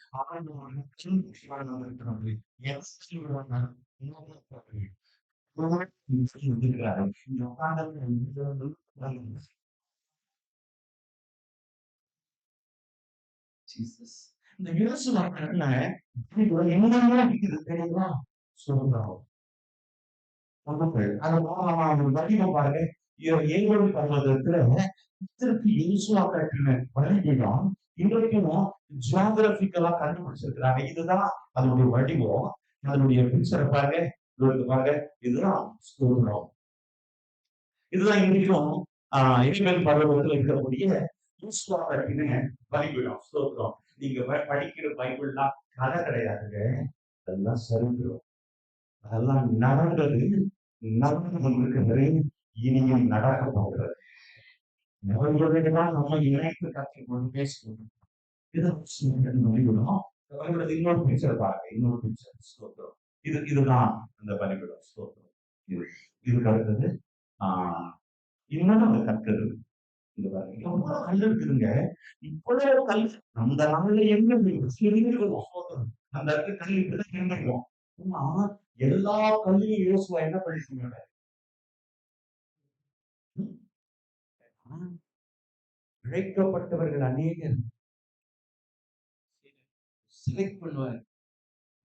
ஜீசஸ். இந்த இயேசுவ கண்ண எங்கெங்க இருக்குது தெரியுமா? சொல்றோம். அந்த வடிவம் பாருங்க. ஏழு பர்வதத்துல இதற்கு இயேசுவ கட்டின வடிவம் இன்றைக்கும் ஜியோகிராபிக்கலா கண்டுபிடிச்சிருக்கிறாங்க. இதுதான் அதனுடைய வடிவம். அதனுடைய பிக்சரை பாருங்க. பாருங்க. இதுதான் ஸ்தோத்திரம். இதுதான் இன்றைக்கும் இனிமேல் பருவத்தில் இருக்கக்கூடிய பைபிளும் ஸ்தோத்திரம். நீங்க படிக்கிற பைபிள்லாம் கதை கிடையாதுங்க. அதெல்லாம் சரித்திரம். அதெல்லாம் நடந்தது, நடந்து கொண்டிருக்கிறது, இனியும் நடக்க போகிறது. நம்ம இணைப்பு கற்றுக்கொண்டு பேசிக்கணும். இன்னொரு பிக்சர் பாருங்க. இன்னொரு பிக்சர் ஸ்தோத்திரம். இதுதான் இந்த பலிபீடம் ஸ்தோத்திரம். இதுக்கு அடுத்தது இன்னும் அந்த கற்கள் இந்த பாருங்க. எவ்வளவு கல் இருக்குதுங்க. இவ்வளவு கல் அந்த நாள்ல என்ன அந்த இடத்துல கல் இப்படிதான் இருந்திருக்கும். ஆனா எல்லா கல்லையும் யோசுவா என்ன பண்ணிருக்காங்க? இழைக்கப்பட்டவர்கள் அநேகர் செலக்ட் பண்ணுவார்.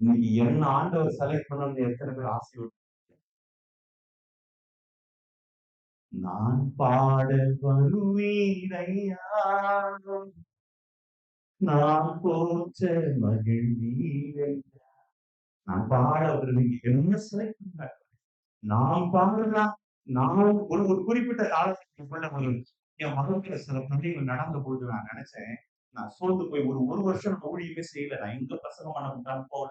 இன்னைக்கு என்ன ஆண்டவர் செலக்ட் பண்ண எத்தனை பேர் ஆசை? நான் பாட வருவீரையா, நான் போற்ற மகிழ்வீரையா. நான் பாட வருவீங்க என்ன செலக்ட் பண்ண? நான் பாடலாம். நான் ஒரு குறிப்பிட்ட காலத்துக்குள்ள என் மகளுக்கு சில பண்டிகைகள் நடந்த பொழுது நான் நினைச்சேன், நான் சோர்ந்து போய் ஒரு வருஷம் நான் ஊழியமே செய்யல. நான் எங்க பசங்க பண்ண போல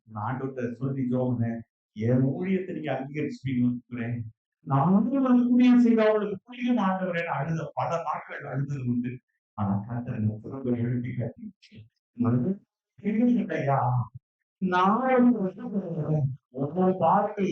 நான் ஆண்டவர்கிட்ட சொல்லி ஜோம்னேன். என் ஊழியத்தை நீங்க அங்கீகரிச்சுப்பீங்க. நானும் ஊழியம் செய்த அவளுக்கு புரியும் ஆண்டவரேன் அழுத பல நாட்கள் அழுதது உண்டு. ஆனா கர்த்தர் எழுதி இல்லையா? நான் ஒவ்வொரு பாட்டு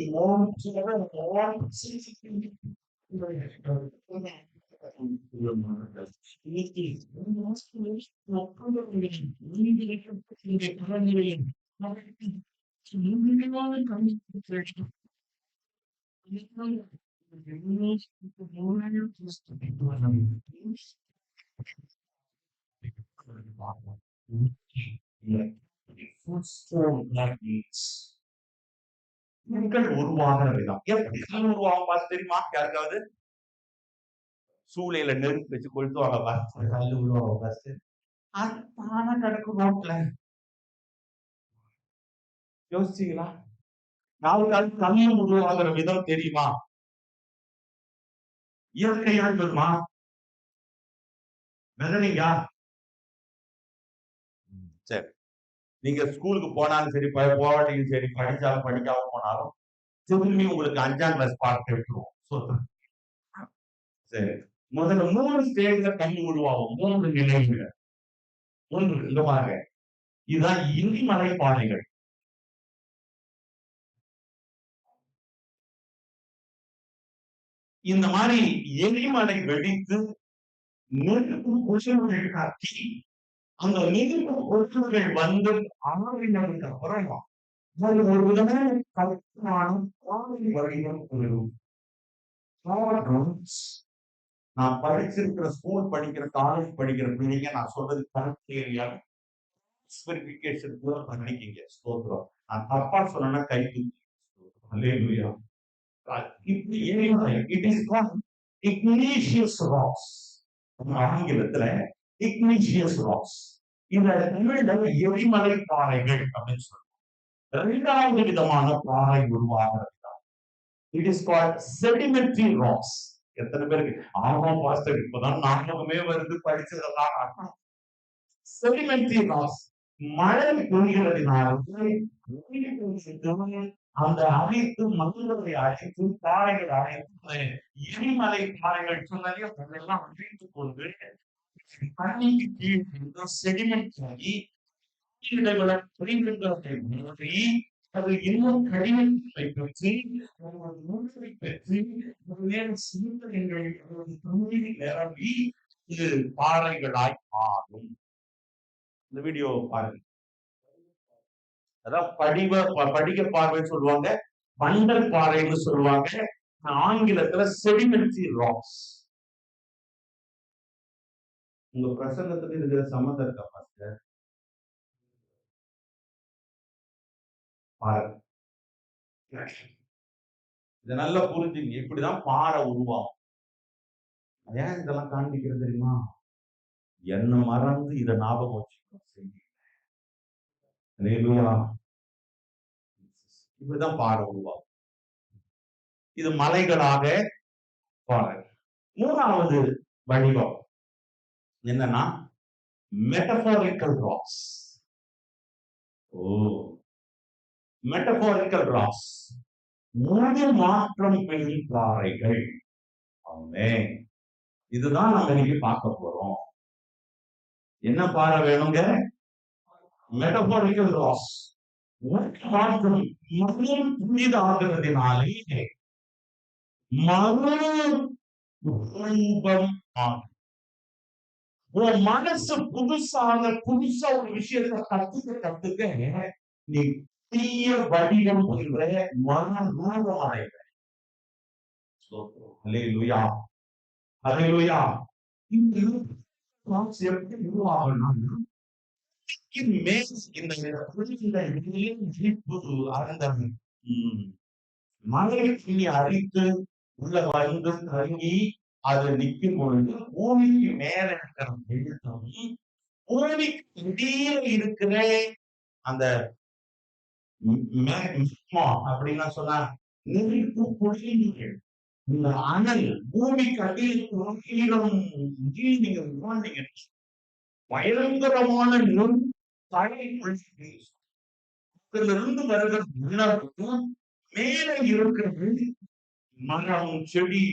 உருவாகிற விதம் எப்படி உருவாகும் பார்த்து தெரியுமா? யாருக்காவது சூளையில நெருப்பு வச்சு கொளுத்துவாங்க பார்த்து கல் உருவாகும் பார்த்து அது தானா கிடக்கும் ரோட்ல. யோசிச்சீங்களா? நாளுக்கு கல் உருவாகிற விதம் தெரியுமா? இயற்கையா இருக்குமா? வெதனீங்க சரி, நீங்க ஸ்கூலுக்கு போனாலும் சரி, போவாட்டியும் சரி, படிச்சாலும் படிக்காம போனாலும் திரும்பி உங்களுக்கு 5ஆம் கிளாஸ் பாடத்தை எடுத்துருவோம். சரி, முதல்ல 3 ஸ்டேஜ்ல கல் உருவாகும். 3 நிலைகள். 1 இந்த பாருங்க, இதுதான் இடிமலை பாறைகள். இந்த மாதிரி எரிமலை வெடித்து நெருப்பு கொசுகள் கட்டி அந்த நெருப்பு கொசுகள் வந்து ஆறினதுக்கு அப்புறம் ஒரு விதமான கட்டுமானம் வடிவம் வரும். நான் படிச்சிருக்கிற ஸ்கூல் படிக்கிற காலேஜ் படிக்கிற பிள்ளைங்க நான் சொல்றது கருத்து ஸ்பெசிபிகேஷன் கூட பண்ணிக்கிங்க. ஸ்தோத்திரம். நான் தப்பா சொன்னா கை தூக்கி. அல்லேலூயா. இப்படி எரிமலை it is called Ignatius rocks. ஆங்கிலத்துல இக்னீஷியஸ் ராக்ஸ். இந்த தமிழ்ல எரிமலை பாறைகள் அப்படின்னு சொல்லுவாங்க. 2வது விதமான பாறை உருவாகிறது it is called sedimentary rocks. எத்தனை பேருக்கு ஆர்வம் பாஸ்டர் இப்பதான் ஞாபகமே வருது படிச்சதெல்லாம். செடிமெண்டரி ராக்ஸ் மழை பெய்கிறதுனால அந்த அனைத்து மண்களை அழைத்து பாறைகள் அழைத்து எரிமலை பாறைகள் சொன்னாலே அதெல்லாம் அழித்துக் கொண்டு தண்ணிக்கு கீழே செடிமெண்ட் ஆகி மாற்றி அது இன்னும் கடினத்தை பெற்று மூச்சை பெற்று நிரம்பி இது பாறைகளாய் மாறும். இந்த வீடியோ பாருங்க. அதான் படிக பார்வை சொல்லுவாங்க. பண்டல் பாறைன்னு சொல்லுவாங்க. ஆங்கிலத்துல செடிமெண்ட்ரி ராக்ஸ். உங்க பிரசங்கத்துக்கு இருக்கிற சம்மந்தம் இருக்கா பாஸ்டர்? பாருங்க, இதை நல்லா புரிஞ்சுங்க. இப்படிதான் பாறை உருவாகும். ஏன் இதெல்லாம் காண்பிக்கிறது தெரியுமா? என்ன மறந்து இதை ஞாபகம் வச்சுக்கணும். இப்படிதான் பாறை உருவாகும். இது மலைகளாக பாறை. மூணாவது வடிவம் என்னன்னா மெட்டபாரிக்கல் ராக்ஸ். மெட்டபாரிக்கல் ராக்ஸ், முழு மாற்றம் பெறும் பாறைகள். ஆமென். இதுதான் நம்ம இன்னைக்கு பார்க்க போறோம். என்ன பாறை வேணுங்க? மெட்டபாரிக்கல் ராக்ஸ். மாற்றம் மறுபடியும் புதிதாகிறதுனாலே மறுரூபம் ஆகும். உன் மனசு புதுசா ஒரு விஷயத்தை கத்துக்க நீ தீய வடிவம் என்ற மறுரூபமாய். அல்லேலூயா, அல்லேலூயா. இந்த எப்படி உருவாகணும்? அந்த மலைக்கு அரித்து உள்ள வந்து தங்கி அது நிற்கும் பொழுது பூமிக்கு மேல இருக்கிற எழுத்தம், பூமிக்கு இடையே இருக்கிற அந்த அப்படின்னா சொன்னா நெருப்பு பொழிகள், இந்த அனல் பூமிக்கு அடியில் நீங்க பயங்கரமான இருந்து வருகிற நிலவுக்கும் மேல இருக்கிறது மரம், செடி,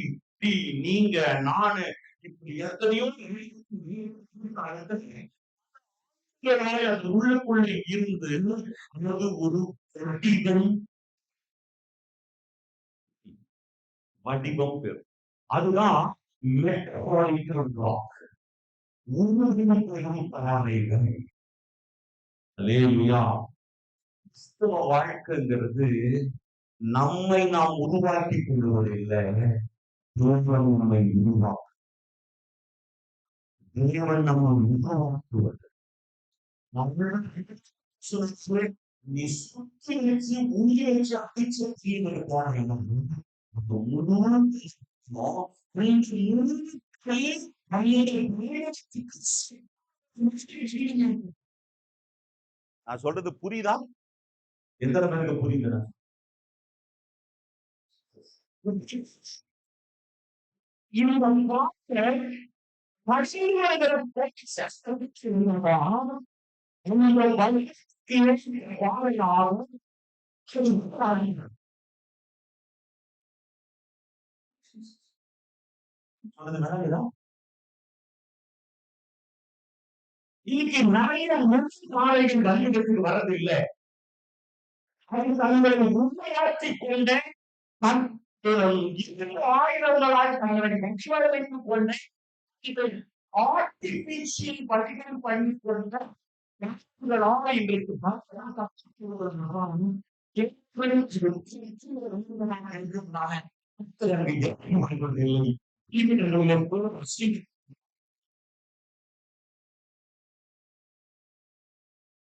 நீங்க, நானு, இப்படி எத்தனையோ அது உள்ளுக்குள்ள இருந்து அது ஒரு வடிவம் பெறும். அதுதான் மெட்டபாரிக்கல் ராக். வாழ்க்கைங்கிறது நம்மை நாம் உருவாக்கி கொள்வதில்லை, தேவன் நம்மை தேவன் நம்ம உருவாக்குவது. நீ சுற்றி வச்சு ஊழிய வச்சு அடிச்சு நான் சொல்றது புரியுதா? எந்த அளவுக்கு புரியுது? இன்னைக்கு நிறைய பாறைகள் வணிகத்துக்கு வரதில்லை. அது தங்களை உண்மையாற்றிக் கொண்ட ஆயிரங்களாய் தங்களை லட்சுமண வைத்துக் கொண்ட ஆர்டிபிஷியல் வழிகள் பண்ணி கொண்ட இன்றைக்கு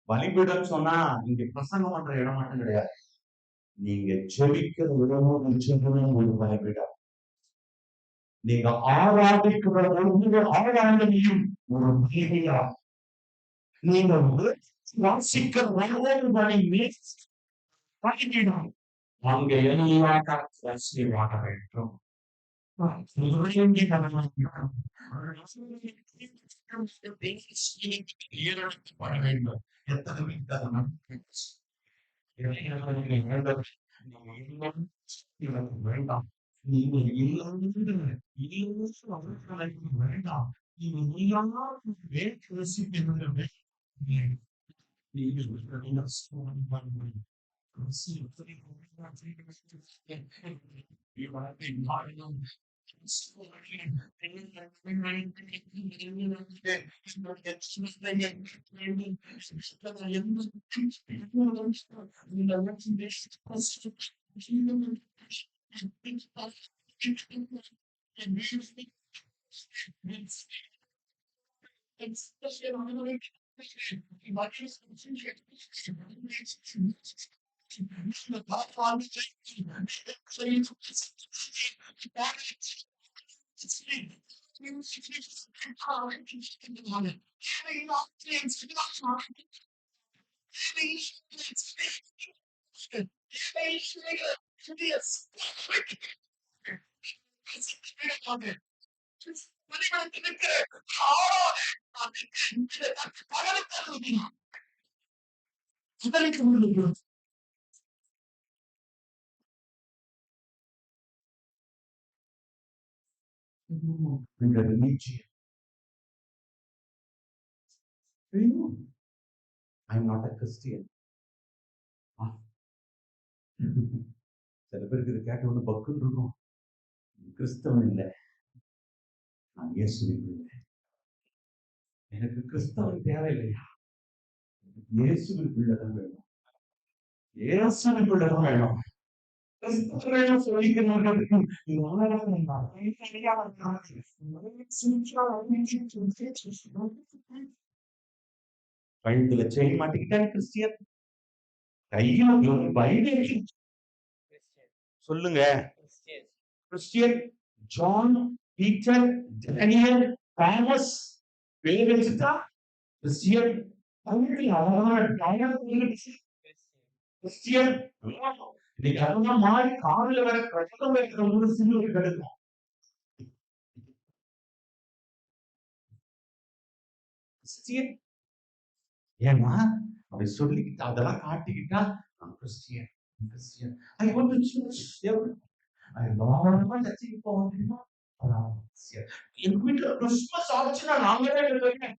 பலிபீடம் சொன்னா இங்க பிரசங்கம் பண்ற இடம் மட்டும் கிடையாது. நீங்க ஜெபிக்கிற இடமும் நிச்சயமும் ஒரு பலிபீடம். நீங்க ஆராதிக்கிற ஆராதனையும் ஒரு பலிபீடா. நீங்க வாசிக்கிற பலிபீடம். அங்க எல்லாம் வாழ வேண்டும். வேண்டாம், நீங்க வேண்டாம், இந்த religion. I'm not a Christian. சில பேருக்கு இது கேட்ட ஒன்று பக்குன்னு இருக்கும். கிறிஸ்தவன் இல்லை, நான் இயேசுவின் பிள்ளை. எனக்கு கிறிஸ்தவன் தேவையில்லையா, இயேசுவின் பிள்ளை தான் வேணும். இயேசுவின் பிள்ளை தான் வேணும். கிறிஸ்தவர்கள் சொல்லிக்கிறவர்களுக்கு இது உலகம் தான். கழுத்துல செயின் மாட்டிக்கிட்டான் கிறிஸ்டியன், கையில ஒரு பைபிள். சொல்லுங்க, Christian John, Peter, Daniel, Thomas பேர் வச்சுட்டா கிறிஸ்டியன். கிறிஸ்டியன் இன்னைக்கு அதெல்லாம் மாறி காலில் வர கஷ்டம் இருக்கிற ஒரு சிலுவை கிடைக்கும். கிறிஸ்டியன் ஏன்னா அப்படி சொல்லிக்கிட்டா அதெல்லாம் காட்டிக்கிட்டா நான் Christian. Christian I want to church every I நார்மலா சர்ச்சுக்கு போக முடியுமா? எங்க வீட்டுல கிறிஸ்துமஸ் ஆச்சுன்னா நாங்களே Christian.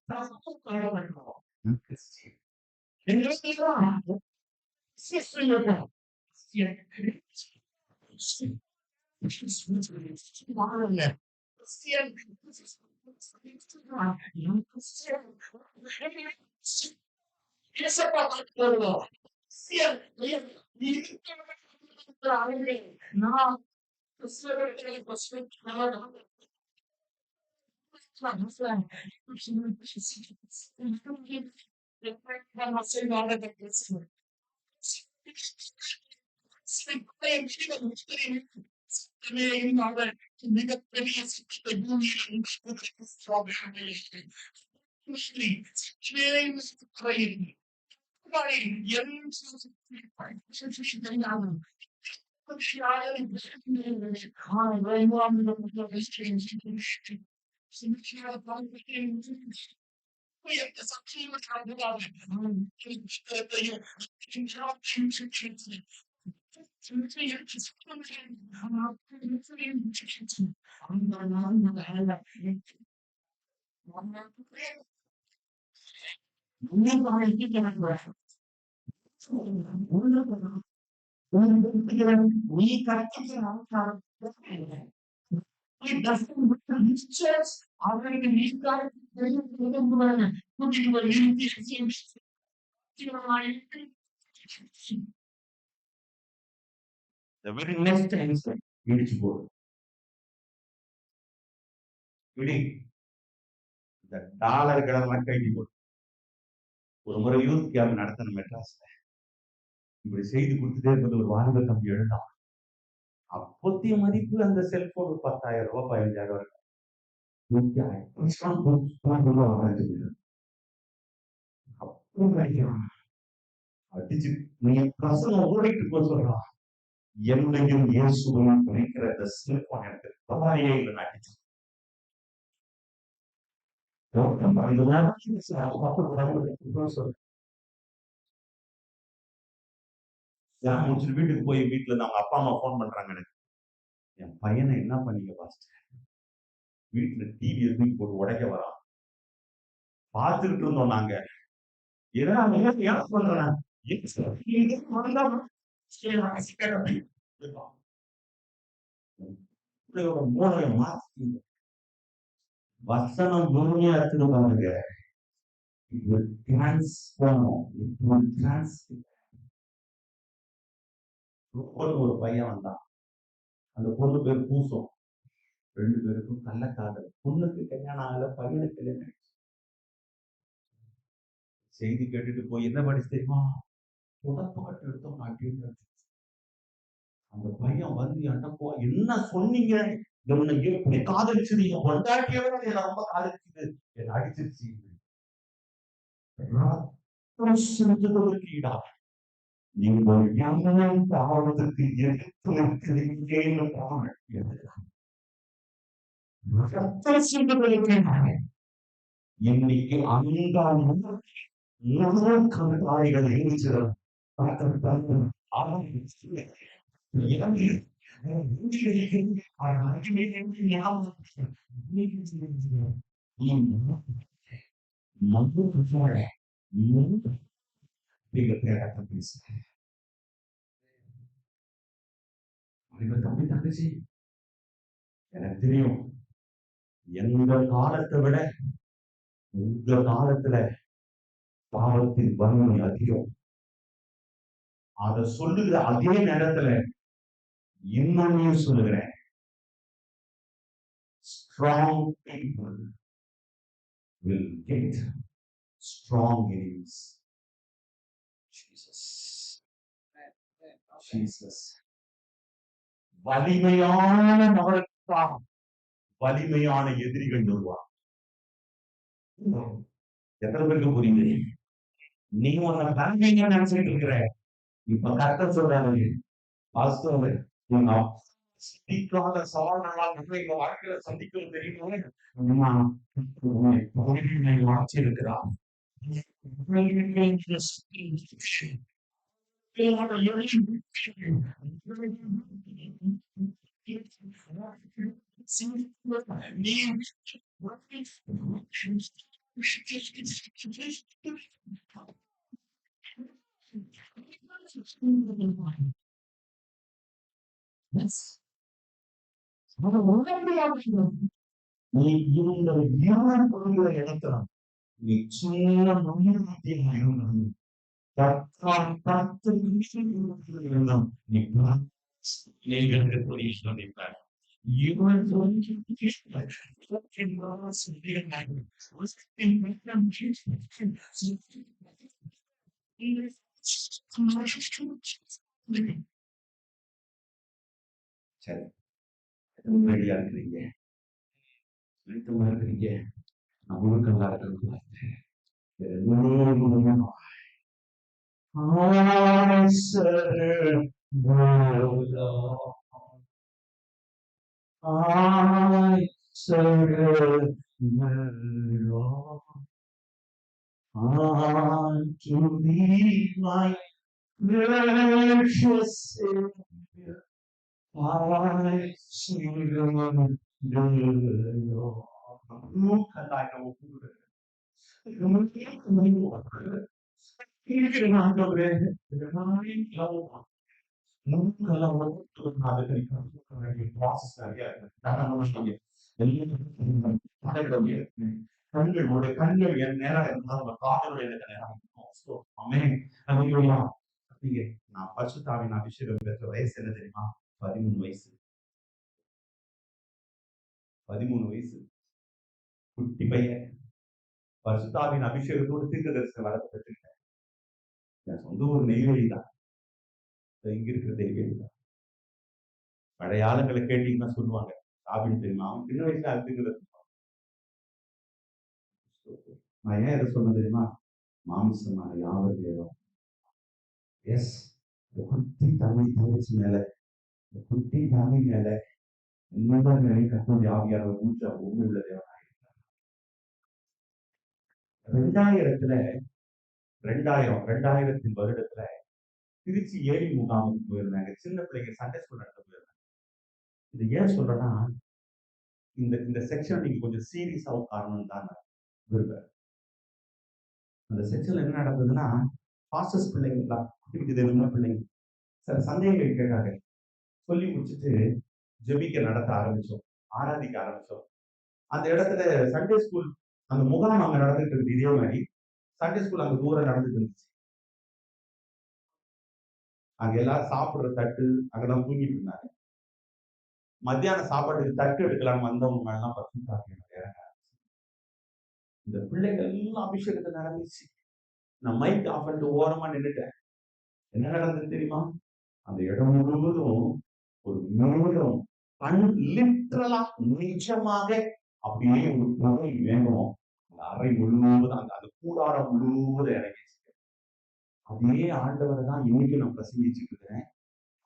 The very next time இடிச்சு போடும். இந்த டாலர் கிழமை கைட்டி போடும். ஒரு முறை யூத் கேம்ப் நடத்தின மெட்ராஸ்ல இப்படி செய்தி கொடுத்துட்டே இருந்தது. ஒரு வாலிப தம்பி எழுந்தான். அப்போத்திய மதிப்பு அந்த செல்போன் 10,000 ரூபாய் 15,000 ரூபாய். அடிச்சு நீ பிரசனம் ஓடிட்டு போய் சொல்றான். என்னையும் இயேசுவையும் குறிக்கிற அந்த செல்போன் எனக்கு தவறையே இல்லை. அடிச்சு முடிச்சுட்டு வீட்டுக்கு போய் வீட்டுல இருந்து அவங்க அப்பா அம்மா போன் பண்றாங்க எனக்கு, என் பையனை என்ன பண்ணீங்க பாஸ்டர், வீட்டுல டிவி தூக்கி போட்டு உடைக்க வரான், பார்த்துக்கிட்டு இருந்தோம் நாங்க. வசனம் பூமியா இருக்குது பாருங்க. ஒரு பையன் வந்தான். அந்த பொண்ணு பேர் பூசம். 2 பேருக்கும் கள்ளக்காதல். பொண்ணுக்கு கல்யாணம் ஆகல, பையனுக்கு கல்யாணம் ஆயிடுச்சு. செய்தி கேட்டுட்டு போய் என்ன படிச்சு தெரியுமா? உடப்பு கட்டு எடுத்தோம் அப்படின்னு. அந்த பையன் வந்து என்கிட்ட என்ன சொன்னீங்க? என்னை எப்படி காதலிச்சது? என் பொண்டாட்டியோட என்ன ரொம்ப காதலிச்சது, என்னை அடிச்சிருச்சு. ஈடா நீங்கள் எவனையும் பாவத்துக்கு எதிர்த்து நிற்கிறீங்கன்னு இன்னைக்கு அந்த கண்காணிகள் தம்பி தங்கச்சி, எனக்கு தெரியும் எந்த காலத்தை விட இந்த காலத்துல பாவத்தின் வன்மை அதிகம். அதை சொல்லுகிற அதே நேரத்துல இன்னொன்னு சொல்லுகிறேன். Strong people will get strong enemies. Jesus. வலிமையான நபருக்காக வலிமையான எதிரிகள் வருவார். எத்தனை பேருக்கு புரியுது? நீ உன்னை நம்பிங்க நினைச்சிட்டு இருக்கிற. இப்ப கர்த்தர் சொல்றாரு, வாஸ்தவம் சந்திக்காத சவால்களால் எங்க வாழ்க்கையில சந்திக்கவும் தெரியுமா? மாற்றிருக்கிறார். நீ இந்த இருந்த இடத்துல நீ சின்ன நம்பிக்கையாக இருந்தது. 10 நிமிஷம் இருந்தோம். நீ சொல்லிப்பார். சரி, ரெடியா இருக்கிறீங்க? இருக்கிறீங்க. நம்மளுக்கு நல்லா இருக்கிறது. I surrender, Lord. I surrender, Lord. Unto thee, my precious Savior, I surrender, Lord. Look like a கண்கள் என் நேரம் இருந்தாலும் காதலுடைய நேரம். நான் பரிசுத்தாவின் அபிஷேகம் பெற்ற வயசு என்ன தெரியுமா? 13 வயசு. 13 வயசு குட்டி பையன். பரிசுத்தாவின் அபிஷேகத்தோடு தீர்க்கதரிசன வரத்தை பெற்றிருக்கேன். என் சொந்த ஒரு நெய்வேலி தான். இங்க இருக்கிற நெய்வேலி தான். பழைய ஆளுங்களை கேட்டீங்கன்னா சொல்லுவாங்க, சாப்பிட்டு தெரியுமா? அவன் சின்ன வயசுல அது தீர்க்கதரிசனம். நான் ஏன் எதை சொன்ன தெரியுமா? மாமிசமான யாவர் வேதம். எஸ், குட்டி தமிழ் தங்கச்சி மேல, குட்டி தமிழ் மேல என்னதான் நிலை கத்தோடைய ஆவியாக ஊற்ற உண்மை உள்ள தேவனாக 2000 வருடத்துல திருச்சி ஏரி முகாமுக்கு போயிருந்தாங்க. சின்ன பிள்ளைங்க சண்டே ஸ்கூல் நடத்த போயிருந்தாங்க. இது ஏன் சொல்றேன்னா, இந்த செக்ஷன் நீங்க கொஞ்சம் சீரியஸ் ஆகும் காரணம் தான் விரும்புறேன். அந்த செக்ஷன்ல என்ன நடந்ததுன்னா, பாஸ்டர்ஸ் பிள்ளைங்கலாம் குட்டி பிள்ளைங்க சில சந்தேகங்கள் கேட்டாங்க. சொல்லி முடிச்சுட்டு ஜெபிக்க நடத்த ஆரம்பிச்சோம், ஆராதிக்க ஆரம்பிச்சோம். அந்த இடத்துல சண்டே ஸ்கூல் அந்த முகாம் அங்க நடந்துட்டு இருக்கு. இதே மாதிரி சண்டே ஸ்கூல் அங்க தூரம் நடந்துட்டு இருந்துச்சு. அங்க எல்லாரும் சாப்பிடுற தட்டு அங்கெல்லாம் தூங்கிட்டு இருந்தாங்க. மத்தியான சாப்பாட்டுக்கு தட்டு எடுக்கலாம் வந்தவங்க மேலாம் பத்தி இந்த பிள்ளைகள் எல்லாம் அபிஷேகத்தை நடந்துச்சு. நான் மைக் ஆஃப் பண்ணிட்டு ஓரமா நின்றுட்டேன். என்ன நடந்தது தெரியுமா? அந்த இடம் முழுவதும் ஒரு மேகம், லிட்டரலா நிஜமாக அப்படியே ஒரு புகை வேணும். அந்த அறை முழுவதும் அந்த கூடாரம் முழுவதும் இறங்கிச்சு. அதே ஆண்டவரை தான் இன்னைக்கு நான் பிரசங்கிச்சுட்டு இருக்கிறேன்.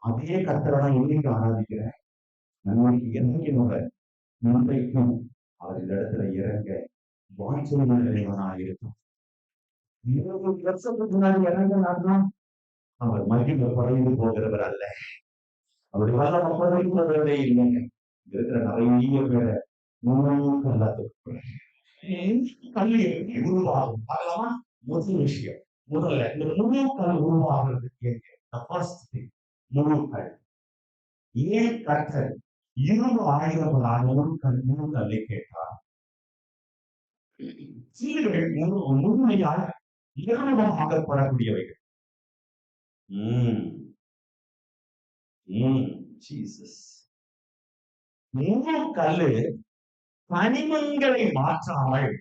அதே கர்த்தரை தான் இன்னைக்கு ஆராதிக்கிறேன். நன்மைக்கு என்னைக்கு இன்றைக்கும் அவர் இந்த இடத்துல இறங்க வாய்ச்சவனாக இருக்கும். 20 வருஷத்துக்கு முன்னாடி இறங்கினார்னா அவர் மகிமை குறைந்து போகிறவர் அல்ல. அவருடைய வல்லம் குறைந்து போகிறதே இல்லைங்க. இருக்கிற நிறைய பேரை கல்வி உருவாகும். பார்க்கலாமா? முதல் விஷயம், முதல்ல இந்த முழு கல் உருவாகிறதுக்கு முழு கல் ஏன் கற்றல் 20,000 முழு கல்லை கேட்டார். சீல்கள் முழுமையால் இலவசமாக்கப்படக்கூடியவைகள். ஜீசஸ் முழு கல்லு கனிமங்களை மாற்றாமல்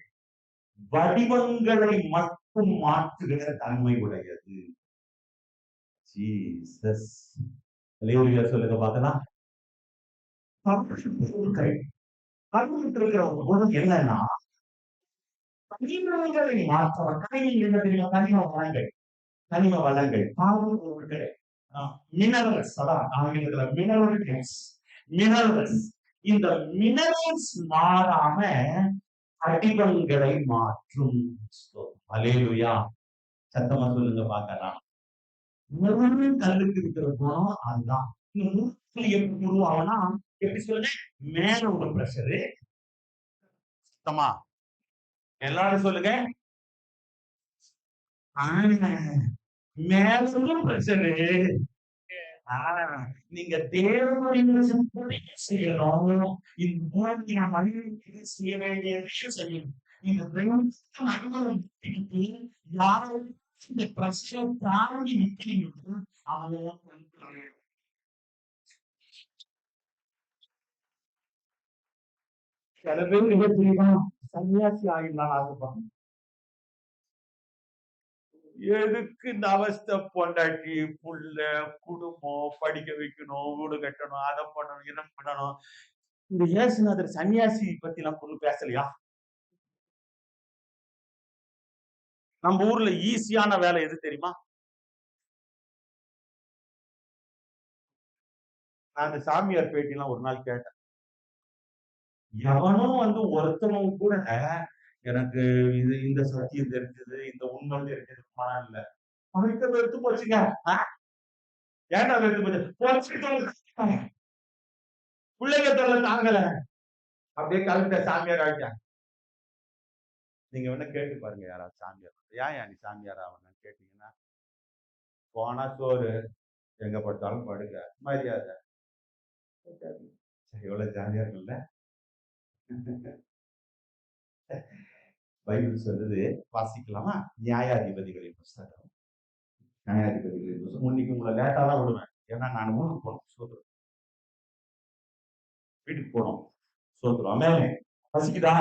வடிவங்களை மட்டும் மாற்றுகிற தன்மை உடையது. ஜீசஸ் சொல்லுங்க பார்க்கலாம். இருக்கிற ஒரு குணம் என்னன்னா கனிமங்களை மாற்ற கனிம வளங்கள், கனிம வளங்கள், பொருட்கள், மினரல்ஸ், அதான் ஆங்கிலத்துல மினரல்ஸ். இந்த மினரல்ஸ் மாறாம வடிவங்களை மாற்றும். அல்லேலூயா. சத்தமா சொல்லுங்க பார்க்கலாம். முழு கல்லுக்கு இருக்கிற குணம் அதுதான். எப்படி உருவாகும்னா எப்படி சொல்லுங்க? மேல ஒரு பிரஷரு. சுத்தமா எல்லாரும் சொல்லுங்க. மேல ஒரு பிரஷரு. நீங்க தேவனுடைய செய்யணும். இந்த பூமியை மனிதனுக்கு செய்ய வேண்டிய விஷயம் செய்யணும். இந்த யாரும் இந்த பிரச்சனை தாண்டி நிற்கிறீங்க அவங்க சில பேர் மிக தெரியுமா சன்னியாசி ஆகிடலாம் ஆசைப்பாங்க. எதுக்கு இந்த அவஸ்தை? பொண்டாட்டி, புள்ள, குடும்பம், படிக்க வைக்கணும், வீடு கட்டணும், அதை பண்ணணும், இதை பண்ணணும். இந்த இயேசுநாதர் சன்னியாசி பத்தி எல்லாம் பொண்ணு பேசலையா? நம்ம ஊர்ல ஈஸியான வேலை எது தெரியுமா? நான் அந்த சாமியார் பேட்டி எல்லாம் ஒரு நாள் கேட்டேன். எவனும் ஒருத்தனும் கூட எனக்கு இந்த சத்தியம் தெரிஞ்சது, இந்த உண்மை தெரிஞ்சது பணம் இல்ல. அவனுக்கு வெறுத்து போச்சுங்க. ஏன்டா வெறுத்து போச்சு? பிள்ளைங்க தொல்லை தாங்கல, அப்படியே கலந்த சாமியார் ஆகிட்டாங்க. நீங்க வேணா கேட்டு பாருங்க, யாராவது சாமியார் ஏன் நீ சாமியார் ஆகணும்னு கேட்டீங்கன்னா, போனா சோறு, எங்க படுத்தாலும் படுங்க, மரியாதை. எவ்வளவு ஜாலியா இருக்குல்ல? பைபிள் சொல்லுது, வாசிக்கலாமா? நியாயாதிபதிகளின் புஸ்தகம். நியாயாதிபதிகளின் புஸ்தகம். இன்னைக்கு உங்களை லேட்டா தான் விடுவேன், ஏன்னா நான் ஊருக்கு போனோம். சோதரம் வீட்டுக்கு போனோம். சோதரம் அமே பசிக்குதா?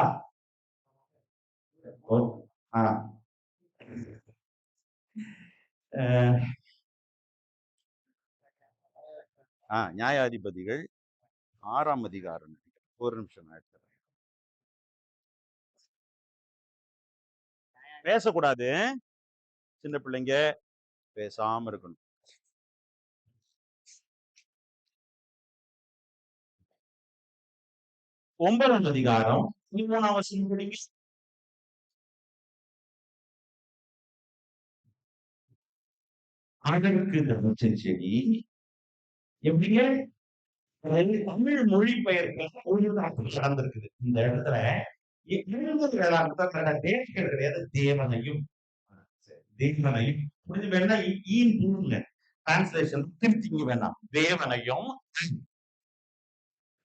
நியாயாதிபதிகள் 6ஆம் அதிகாரம். ஒரு நிமிஷம் பேசக்கூடாது, சின்ன பிள்ளைங்க பேசாம இருக்கணும். ஒன்பதாம் அதிகாரம் 13ஆம் வசனம் படிங்க. அதற்கு இந்த செடி எப்படிங்க தமிழ் மொழிபெயர்ப்பு நடந்திருக்குது. இந்த இடத்துல கிடையாது, தேவனையும் தேவனையும் புரிஞ்சு வேணா டிரான்ஸ்லேஷன் திருத்திங்க வேணாம். தேவனையும்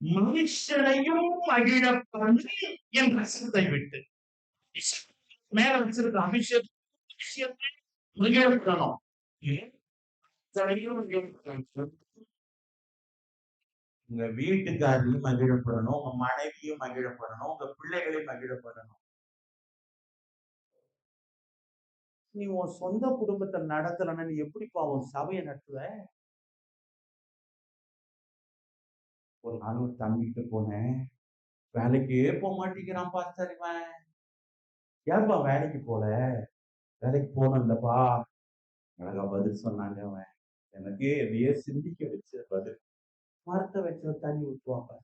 மனுஷனையும் மகிழ பண்ணி என் ரசத்தை விட்டு மேல வச்சிருக்க அபிஷேகத்தை மகிழப்படணும். உங்க வீட்டுக்காரரையும் மகிழப்படணும், உங்க மனைவியும் மகிழப்படணும், உங்க பிள்ளைகளையும் மகிழப்படணும். நீ உன் சொந்த குடும்பத்தை நடத்தலன்னா நீ எப்படிப்பா உன் சபையை நடத்துவ? ஒரு நாள் ஒரு தம்பிக்கிட்ட போனேன், வேலைக்கே போக மாட்டேங்கிறான் பாஸ்டர் இவன். ஏன்பா வேலைக்கு போல? வேலைக்கு போனோம் இல்லப்பா. அழகா பதில் சொன்னாங்க அவன். எனக்கு எதையே சிந்திக்க வச்ச பதில். மரத்தை வச்ச தண்ணி ஊற்றுவாப்பா.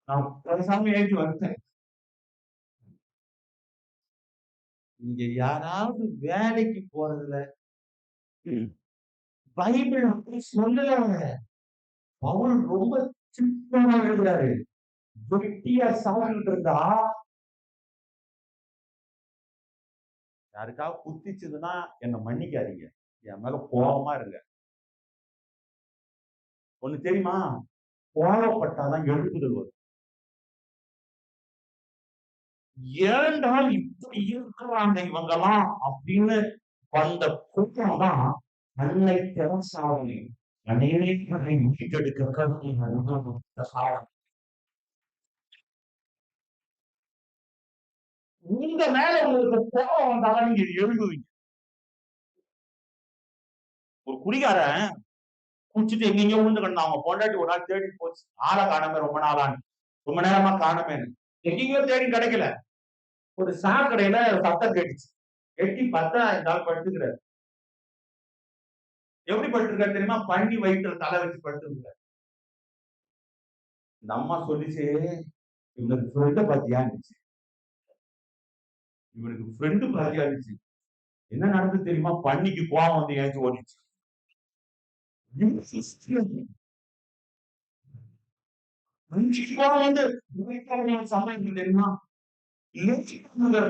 நான் பேசாம ஏற்றி வந்துட்டேன். இங்க யாராவது வேலைக்கு போறதுல பைபிள் அப்படி சொல்லல. பவுல் ரொம்ப சிம்பிளா எழுதுறாரு. வெட்டியா சாப்பிட்டு இருந்தா யாருக்காவது குத்திச்சதுன்னா என்ன மன்னிக்காதீங்க, என் மேல கோபமா இருங்க. ஒண்ணு தெரியுமா? கோபப்பட்டாதான் எழுப்புதல் வரும். ஏண்டா இப்படி இருக்கிறாங்க இவங்கெல்லாம் அப்படின்னு வந்த கூட்டம் தான் அன்னை தெரசாவை அநேகரை மீட்டெடுக்க உங்க மேல உங்களுக்கு கோபம் வந்தாலும் நீங்க எழுதுவீங்க. ஒரு குடிகாரன் குடிச்சிட்டு எங்கெங்க விழுந்து கிடந்தா, அவங்க பொண்டாட்டி ஒரு நாள் தேடி போச்சு. ஆளை காணமே, ரொம்ப நாளான்னு, ரொம்ப நேரமா காணமே, எங்கெங்கயோ தேடி கிடைக்கல. ஒரு சாக்கடையில சத்தம் கேட்டுச்சு. எட்டி பார்த்தா இந்த ஆள் படுத்துக்கிறாரு. எப்படி படுத்திருக்காரு தெரியுமா? பன்னி வயிற்றுல தலை வச்சு படுத்துருக்காரு. இந்த அம்மா சொல்லிச்சு, இவனுக்கு ஃப்ரெண்ட பாத்தியா இருந்துச்சு, இவனுக்கு ஃப்ரெண்டு பாத்தியா இருந்துச்சு. என்ன நடந்து தெரியுமா? பன்னிக்கு கோவம் வந்து ஏஞ்சி ஓடிச்சு. வந்து சமையல் தெரியுமா?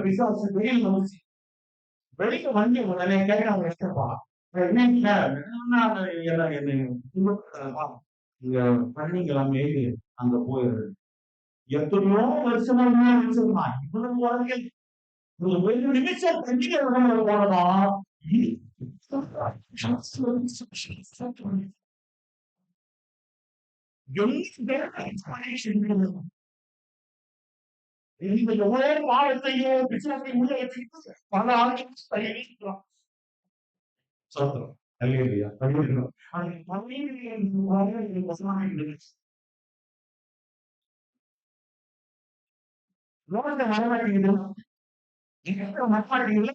பிசாசு வெளியில வந்துச்சு. வெளியில வந்து உடனே கேட்க எஸ்டப்பா பண்ணிக்கலாம் மேலே அங்க போயிடுறது. எத்தனையோ வருஷமா வச்சிருந்தான். இவ்வளவு வாழ்க்கையில் ஒரு நிமிஷம் பண்டிகை போனோம். ஒரே பாவத்தையோ பிசாசையும் உள்ள வச்சுக்கிட்டு பல ஆட்கள் சொல்றோம். அல்லேலூயா. பகிர்கிறோம். அந்த பகிர்வின் வசனங்கள் லோகத்தை வரமாட்டேங்குது. வரமாட்டேங்குது.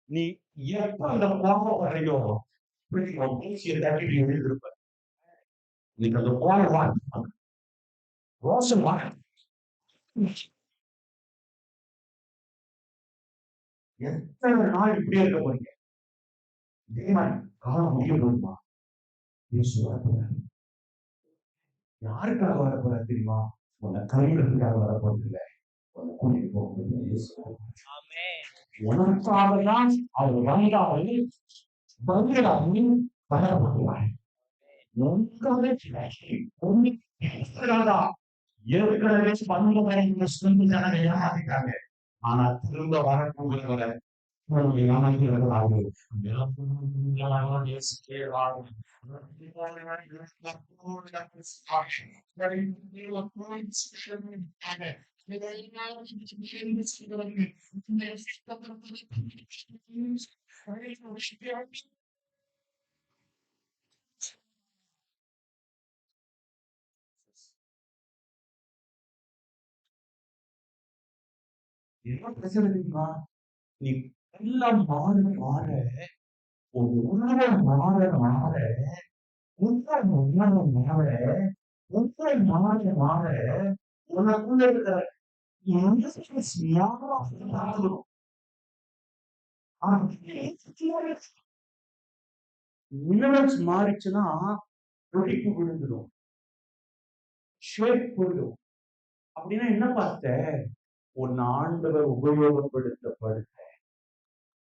நீ எப்ப அந்த கோபம் வரையோ மூச்சியை தட்டிட்டு எழுதிருப்ப. நீங்க அந்த கோபம் ரோஷம் எத்தனை நாள் இப்படியே இருக்க போறீங்க? தேவன் காலம் முடியணுமா? யாருக்காக வரப்போற தெரியுமா? உன்னை கைவிடுறதுக்காக வரப்போறது இல்லை. உன்னை கூட்டிட்டு போக உனக்காகதான் அவர் வந்தால் பதிலாக வரப்படுவார். ஏற்கனவே பண்புகளை சொல்லி ஜனங்க ஏமாத்திட்டாங்க. ஆனா திரும்ப வரப்போகிறவரை என்ன பிரச்சனை தெரியுமா? நீ எல்லாம் மாற மாற ஒரு உணவை மாற மாற உண்மை மாற உண்மை மாற மாற உனக்குள்ள இருக்கிற மாறிச்சுன்னா வெடிப்பு விழுந்துடும், ஷேப் போயிடும். அப்படின்னா என்ன பார்த்த? உன் ஆண்டவர் உபயோகப்படுத்தப்படுத்த,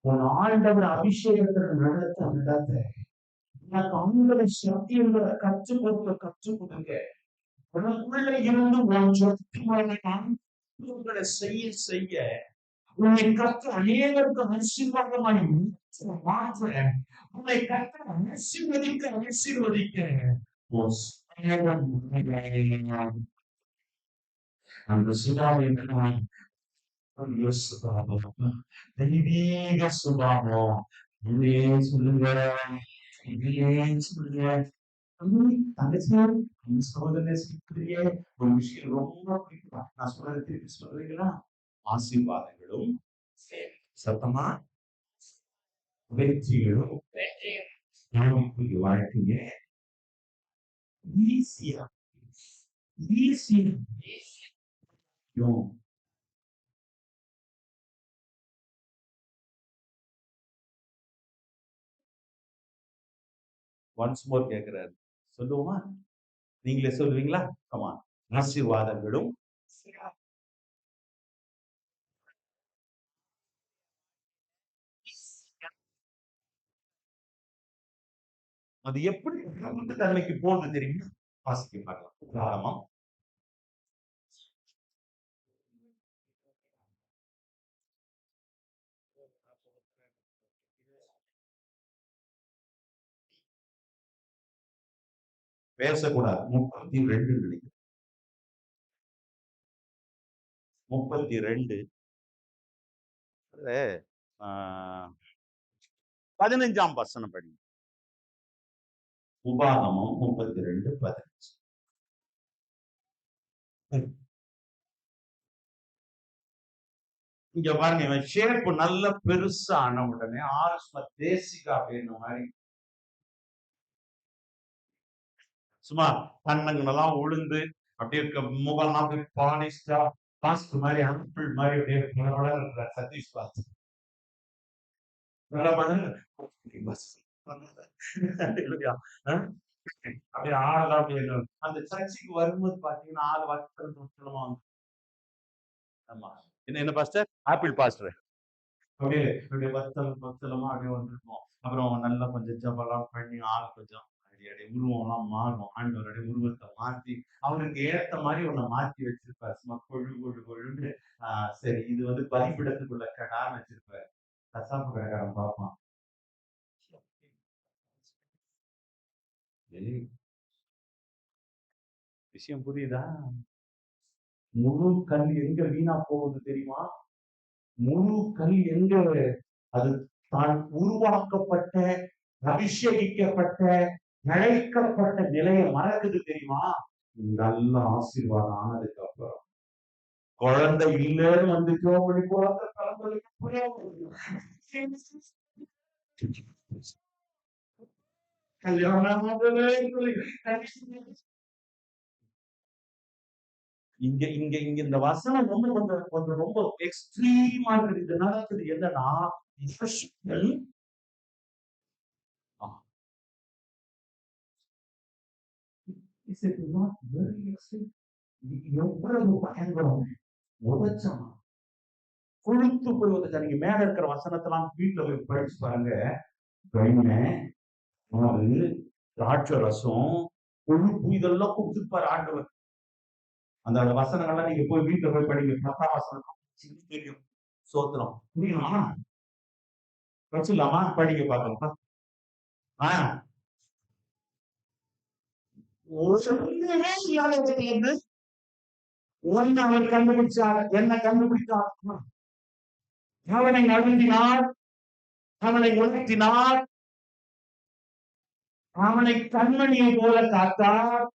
உன் ஆண்டவர் அபிஷேகத்தை நடத்த எனக்கு ஆண்டவர் சத்தியங்களை கற்றுக் கொடுக்க உனக்குள்ள இருந்து உன் சொத்து உங்களை செய்ய செய்ய உன்னை கர்த்தர் அநேகருக்கு ஆசீர்வாதமாய் மாற்ற உன்னை கர்த்தர் ஆசீர்வதிக்க அந்த சுபாவம் தெய்வீக சுபாவம் இதே சொல்லுங்க தங்கச்சியார் சகோதரனை ஒரு விஷயம் ரொம்ப பிடிக்கும். நான் சொல்றது திருப்பி சொல்றீங்களா? ஆசீர்வாதங்களும் சத்தமா வெற்றிகளும் வாழ்க்கைய ஈஸியா ஒன்ஸ் மோர் கேட்கிறாரு. சொல்லுவோமா? நீங்களே சொல்லுவீங்களா? கமா ஆசீர்வாதங்களும் அது எப்படி தன்மைக்கு போகுது தெரியுமா? வாசிக்க பார்க்கலாம். பேசக்கூடாது. 32 நினைக்கிறேன். 32 15ஆம் வசனம் படி. உபாகமம் 32:15. இங்க பாருங்க, இவன் ஷேப் நல்ல பெருசா ஆன உடனே தேசிகா அப்படின்ற மாதிரி சும்மா கண்ணங்கள்லாம் உளுந்து அப்படியே முகம்லாம் அப்படியே பாலிஷ்டா பாஸ்ட் மாதிரி ஆப்பிள் மாதிரி அப்படியே சதீஷ் பாஸ் அப்படியே ஆடலாம் அப்படின்னு அந்த சர்ச்சைக்கு வரும்போது பாத்தீங்கன்னா ஆள் வச்சலமா வந்து ஆமா என்ன பாஸ்டர் ஆப்பிள் பாஸ்டர் அப்படியே அப்படியே வச்சலமா அப்படியே வந்துருக்கோம். அப்புறம் நல்லா கொஞ்சம் ஜபலாம் பண்ணி ஆள் கொஞ்சம் உருவம் எல்லாம் மாறும். ஆண்டவருடைய உருவத்தை மாத்தி அவருக்கு ஏத்த மாதிரி ஒண்ணு மாத்தி வச்சிருப்பாரு. சும்மா கொழுன்னு சரி இது வந்து பலிபிடத்துக்குள்ள கடான்னு வச்சிருப்பாரு. கசாப்பு கடைக்காரன் பார்ப்பான். விஷயம் புரியுதா? முழு கல் எங்க வீணா போகுது தெரியுமா? முழு கல் எங்க அது தான் உருவாக்கப்பட்ட அபிஷேகிக்கப்பட்ட அழைக்கப்பட்ட நிலையை மறக்குது தெரியுமா? நல்ல ஆசீர்வாதம் ஆனதுக்கு அப்புறம் குழந்தை இல்லைன்னு வந்து குழந்தை இங்க இங்க இங்க இந்த வசனம் ரொம்ப கொஞ்சம் கொஞ்சம் ரொம்ப எக்ஸ்ட்ரீமா இருக்குது. இது நடக்குது என்னன்னா எவ்வளவு பயங்கரம் உதச்சான் கொழுத்து போய் உதச்சா. நீங்க மேல இருக்கிற வசனத்தெல்லாம் வீட்டுல போய் படிச்சு பாருங்க. திராட்சை ரசம் கொழுப்பு இதெல்லாம் கொடுத்துருப்பாரு ஆண்டவர். அந்த வசனங்கள்லாம் நீங்க போய் வீட்டுல போய் படிங்க. 10ஆம் வசனம் தெரியும். சோத்திரம் புரியுமா? வச்சிடலாமா? படிக்க பார்க்கலாம். ஒன்னு அவர் கண்டுபிடிச்சார். என்ன கண்டுபிடித்தார்? அவனை அழுந்தினார், அவனை உணர்த்தினார், அவனை கண்மணியை போல காத்தார்.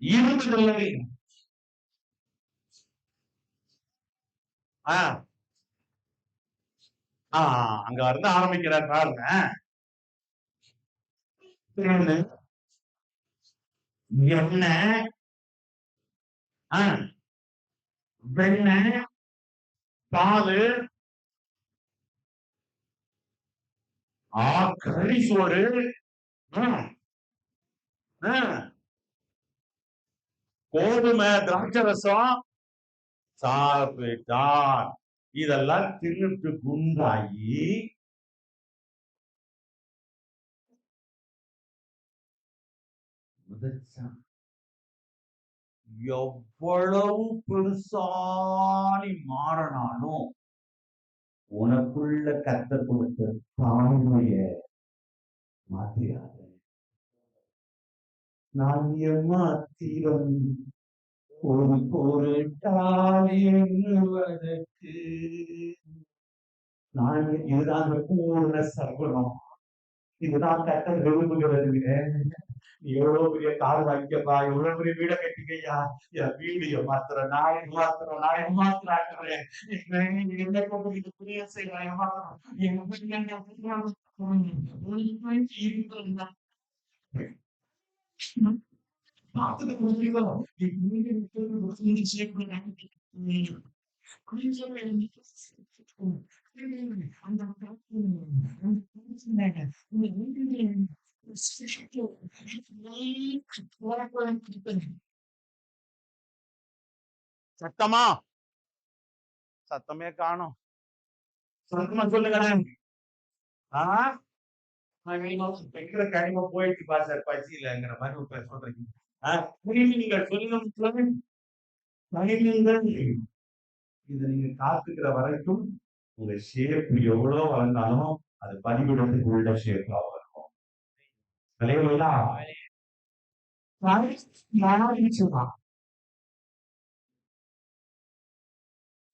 இருந்ததில்லை. அங்க இருந்து ஆரம்பிக்கிறார் பாருங்க. எண்ணெய், வெண்ணெய், பாலு, கறி சோறு, கோதுமை, திராட்சை ரசம், சாப்பிட்டான். இதெல்லாம் தின்னுட்டு குண்டாகி மிதிச்சான். எவ்வளவு பெருசானி மாறினாலும் உனக்குள்ள கர்த்தர் கொடுத்த தாழ்மைய மாத்திராத. நான் ஏமாத்திரம் ஒரு பொருட்டால் எண்ணுவதற்கு நான் இதுதான் பூர்ண சகுனம். இதுதான் கர்த்தர் விரும்புகிறதுங்க. நீ எவ்வளவு பெரிய கார் வாங்கிக்கப்பா, எவ்வளவு பெரிய வீடை கட்டிக்கையா, என் வீடு ஏமாத்துறேன், நான் ஏமாத்துறேன், நான் ஏமாத்துறாக்குறேன், என்ன இது புரிய செய்யறேன், சத்தமா சத்தமே காணும். சத்தமா சொல்லுங்களேன். பெண்கிற கனிம போயிட்டு பாசார் பசியிலங்கிற மாதிரி ஒரு பேர் சொல்றீங்க. நீங்கள் சொல்லுங்க. இதை நீங்க காத்துக்கிற வரைக்கும் உங்க ஷேப் எவ்வளவு வளர்ந்தாலும் அது பதிவிடத்துக்கு உள்ள ஷேப்பா இருக்கும்.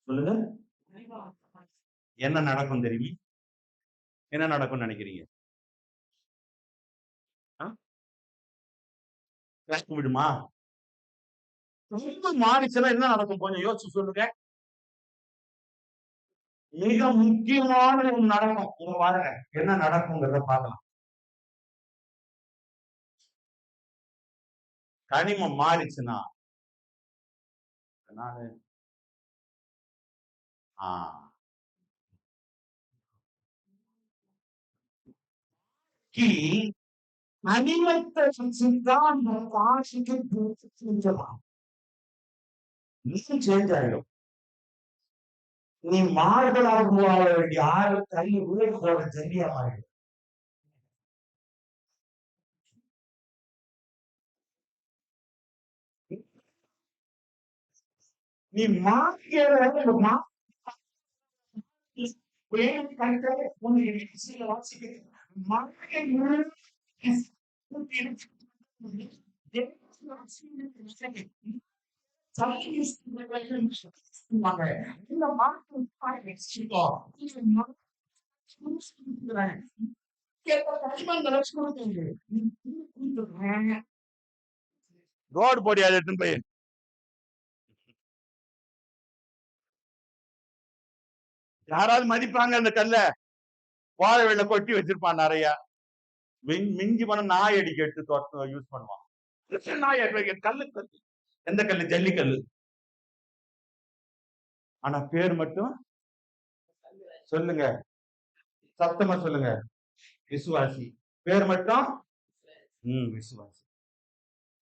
சொல்லுங்க, என்ன நடக்கும் தெரியும்? என்ன நடக்கும்னு நினைக்கிறீங்க? விடுமா? ரொம்ப மாறிச்சுன்னா என்ன நடக்கும்? கொஞ்சம் யோசிச்சு சொல்லுங்க. மிக முக்கியமான ஒரு நடக்கும். உங்க பாருங்க என்ன நடக்குங்கிறத பார்க்கலாம். கனிமம் மாறிச்சுன்னா கனிமத்தை சேஞ்ச் ஆயிடும். நீ மாறுதலாக வாழ வேண்டிய ஆறு தள்ளி உலக போட ஜல்லியா மாறிடும். நீ மாற்றிய ரோடு போடியாது எடுத்துன்னு போய் யாராவது மதிப்பாங்க? அந்த கல்ல வாழை வெள்ள கொட்டி வச்சிருப்பான் நிறைய. மிஞ்சி பணம் நாய் அடிக்க எடுத்து யூஸ் பண்ணுவான். நாய் கல்லு எந்த கல்லு? ஜல்லிக்கல்லு. ஆனா பேர் மட்டும் சொல்லுங்க, சத்தமா சொல்லுங்க, விசுவாசி. பேர் மட்டும் விசுவாசி.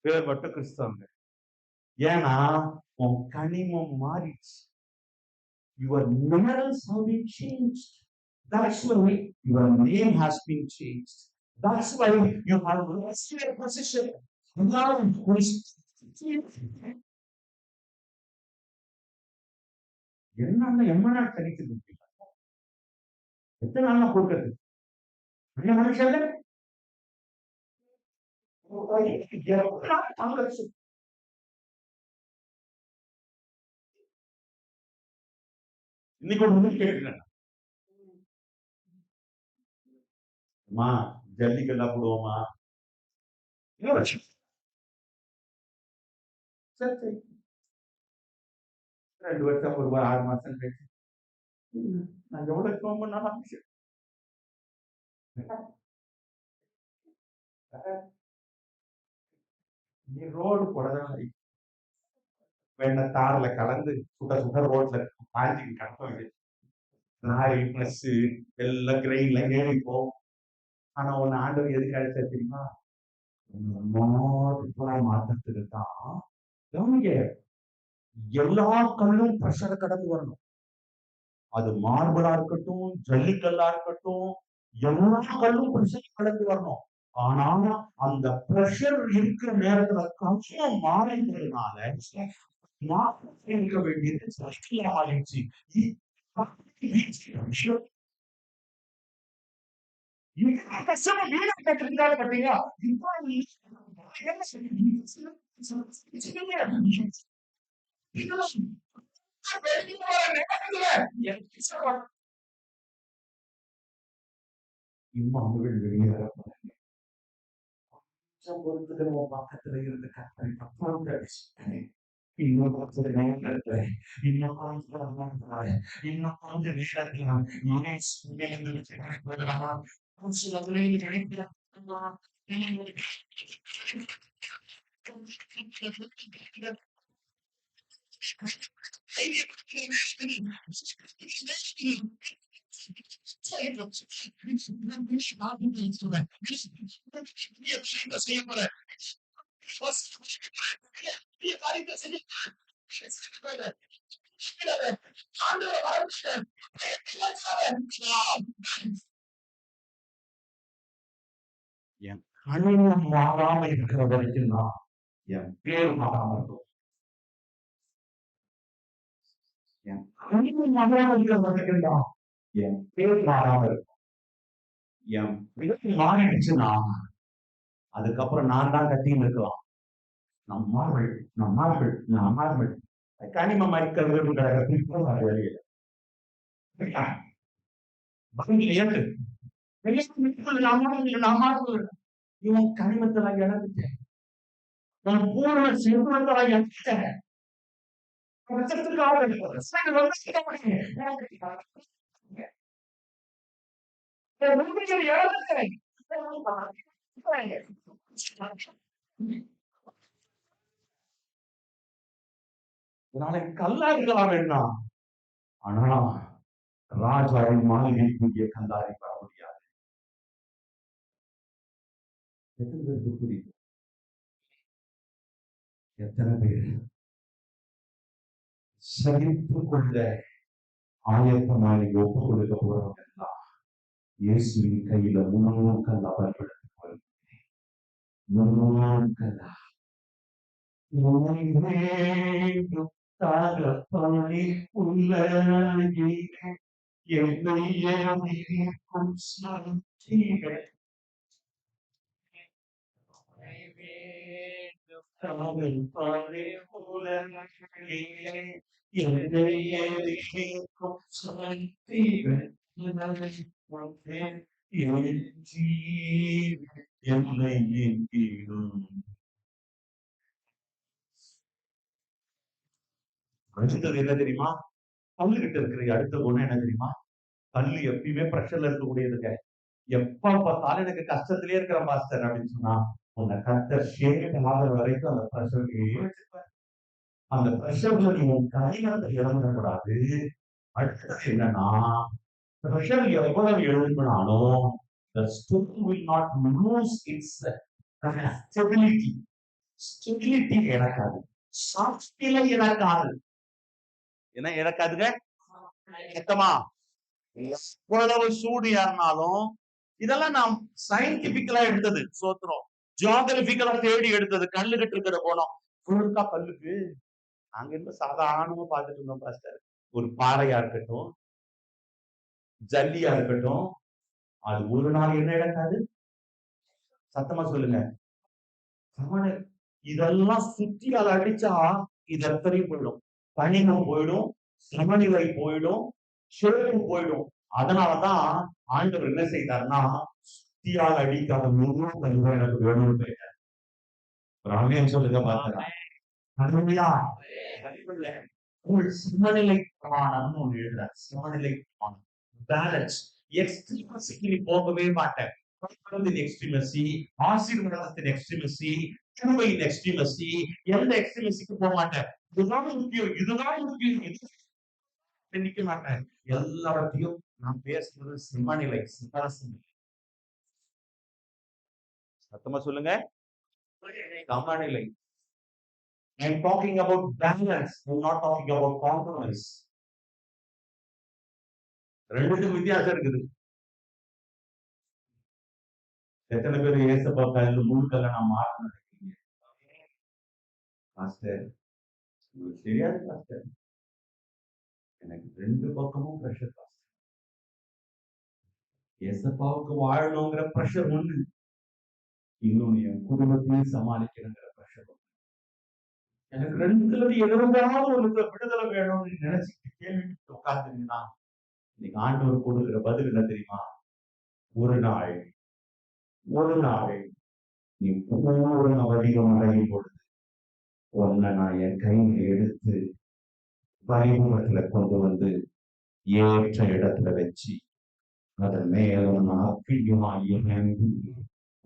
பேர் மட்டும் கிறிஸ்தவங்க. ஏன்னா உன் கனிமம் மாறிச்சு. Your manners have been changed. That's why your name has been changed. That's why you have lost your position. Now, என்ன எம்மனா கிடைக்குது? எத்தனை நாளா கொடுக்குறது? மனுஷன் இன்னைக்கு ஒரு கேட்கிறேன். ஜல்லிக்கல்லா போடுவோமா? சரி 2 வருஷம் ஒரு 6 மாசம் கழிச்சு நான் எவ்வளவு ஃபோன் பண்ணாலும் நீ ரோடு போடதான் வேண்ட தாரில கலந்து சுட சுட ரோட்ல பாஞ்சிக்கு கடத்த வேண்டியது. நாய் பிளஸ் எல்லாம் கிரெயின்ல ஏறிப்போம். ஆனா ஒன்னு ஆண்டவர் எதுக்கு அழைச்சா தெரியுமா? மாற்றத்துக்கு தான். எல்லா கல்லும் பிரஷரை கடந்து வரணும். அது மார்பிளா இருக்கட்டும், ஜல்லிக்கல்லா இருக்கட்டும், எல்லா கல்லும் பிரஷரை கடந்து வரணும். ஆனா அந்த பிரஷர் இருக்கிற நேரத்துல கல்லும் மாறினதுனால இருக்க வேண்டியது ஆயிடுச்சு. பாத்தீங்களா? இம்மானுவேல் வெளியேற பொறுத்துக்கிற பக்கத்துல இருந்து கத்தரை இன்னும் கொஞ்சம் நேரத்துல இன்னும் கொஞ்சம் இன்னும் கொஞ்சம் என் கண்ணும் மாறாம இருக்கிற வரைக்கும் தான் என் பேர் மாறாம இருக்கும். என் கண்ணும் மாறாம இருக்கிற வரைக்கும் தான் என் பேர் மாறாம இருக்கும். என் பேர் மாறிடுச்சுன்னா அதுக்கப்புறம் நான் தான் கத்தின்னு இருக்கலாம். நம்ம கனிம மயக்கிறது வழியில இவன் கனிமத்தெல்லாம் இழந்துட்டேன், நான் பூர்ண செல்வங்களை இழந்துட்டேன். நாளைக்கு கல்லா இருக்கலாம் வேண்டாம், ஆனா ராஜாவின் மாளிகைக்குரிய கல்லாரி வர முடியாது. எத்தனை பேருக்கு புரியுது? எத்தனை பேர் சகித்துக் கொள்ள ஆயத்தமாய் ஒப்பு கொடுக்க போறவங்க இயேசுவின் கையில முன்னோக்கல் அவர்கள் முன்னோக்கல்லா தகப்பனை உள்ள அடுத்தது என்ன தெரியுமா? கல்லுகிட்ட இருக்கிற அடுத்த குணம் என்ன தெரியுமா? கல்லு எப்பயுமே பிரஷர்ல இருக்கக்கூடியதுங்க. எப்ப பார்த்தாலும் எனக்கு கஷ்டத்திலே இருக்கிற பாஸ்டர் அப்படின்னு சொன்னா உன்னை கஷ்ட ஷேப் ஆகிற வரைக்கும் அந்த பிரஷர்லயே வச்சிருப்பாரு. அந்த பிரஷர்ல நீ உன் கனிமத்தை இழந்துடக்கூடாது. அடுத்தது என்னன்னா, பிரஷர் எவ்வளவு எழுப்பினாலும் the stone will not lose its stability. Stability இழக்காது, சாஃப்ட்ல இழக்காது. என்ன இழக்காதுங்க? சுத்தமா எவ்வளவு சூடு ஏறினாலும், இதெல்லாம் நாம் சயின்டிபிக்கலா எடுத்தது, சோத்திரம் ஜியோகிராபிக்கலா தேடி எடுத்தது. கல்லுகிட்டு இருக்கிற போனோம் ஃபுல்லா கல்லுக்கு அங்க இருந்து சாதாரணமா பார்த்துட்டு இருந்தோம் பாஸ்டர். ஒரு பாறையா இருக்கட்டும், ஜல்லியா இருக்கட்டும், அது ஒரு நாள் என்ன இழக்காது? சத்தமா சொல்லுங்க. இதெல்லாம் சுத்தியால் அடிச்சா இது எத்தனையும் போயிடும், கனிமம் போயிடும், சமநிலை போயிடும், ஷேப்பு போயிடும். அதனாலதான் ஆண்டவர் என்ன செய்தார்னா சுத்தியால் அடிக்காத முழு கனிமம் எனக்கு வேணும்னு போயிட்டார். ராமியம் சொல்லுங்க பாத்தா சமநிலை பிரமாணம்னு ஒண்ணு எழுதுறார். சமநிலை பிரமாணம், பேலன்ஸ். எக்ஸ்ட்ரீமசிக்கு நீ போகவே மாட்டேன். எக்ஸ்ட்ரீமசி, ஆசீர்வாதத்தின் எக்ஸ்ட்ரீமசி, கிருபையின் எக்ஸ்ட்ரீமசி, எந்த எக்ஸ்ட்ரீமசிக்கு போக மாட்டேன். இதுதான் முக்கியம், இதுதான் முக்கியம், நிக்க மாட்டேன். எல்லாத்தையும் நான் பேசுறது சமநிலை, சத்தமா சொல்லுங்க, சமநிலை. I am talking about balance. I am not talking about compromise. ரெண்டுக்கும் வித்தியாசம் இருக்குது. எத்தனை பேர் ஏசப்பா கல்லு முழுக்கல்ல நான் மாறணும்னு நினைக்கிறீங்க? பாஸ்டர், உங்களுக்கு தெரியாது பாஸ்டர், எனக்கு ரெண்டு பக்கமும் பிரஷர் பாஸ்டர். ஏசப்பாவுக்கு வாழணுங்கிற பிரஷர் ஒண்ணு, இன்னொன்னு என் குடும்பத்தையும் சமாளிக்கணுங்கிற பிரஷர் ஒண்ணு. எனக்கு ரெண்டுல எதிர்பாராத ஒரு விடுதலை வேணும்னு நினைச்சிட்டு கேள்வி உட்கார்ந்துருந்தா இன்னைக்கு ஆண்டவர் கொடுக்கிற பதில் என்ன தெரியுமா? ஒரு நாள் நீ பூரண வடிவம் அடையும் பொழுது உன்னை நான் என் கையில எடுத்து பரிமுகத்துல கொண்டு வந்து ஏற்ற இடத்துல வச்சு அதன் மேல நான் அப்பியமாகி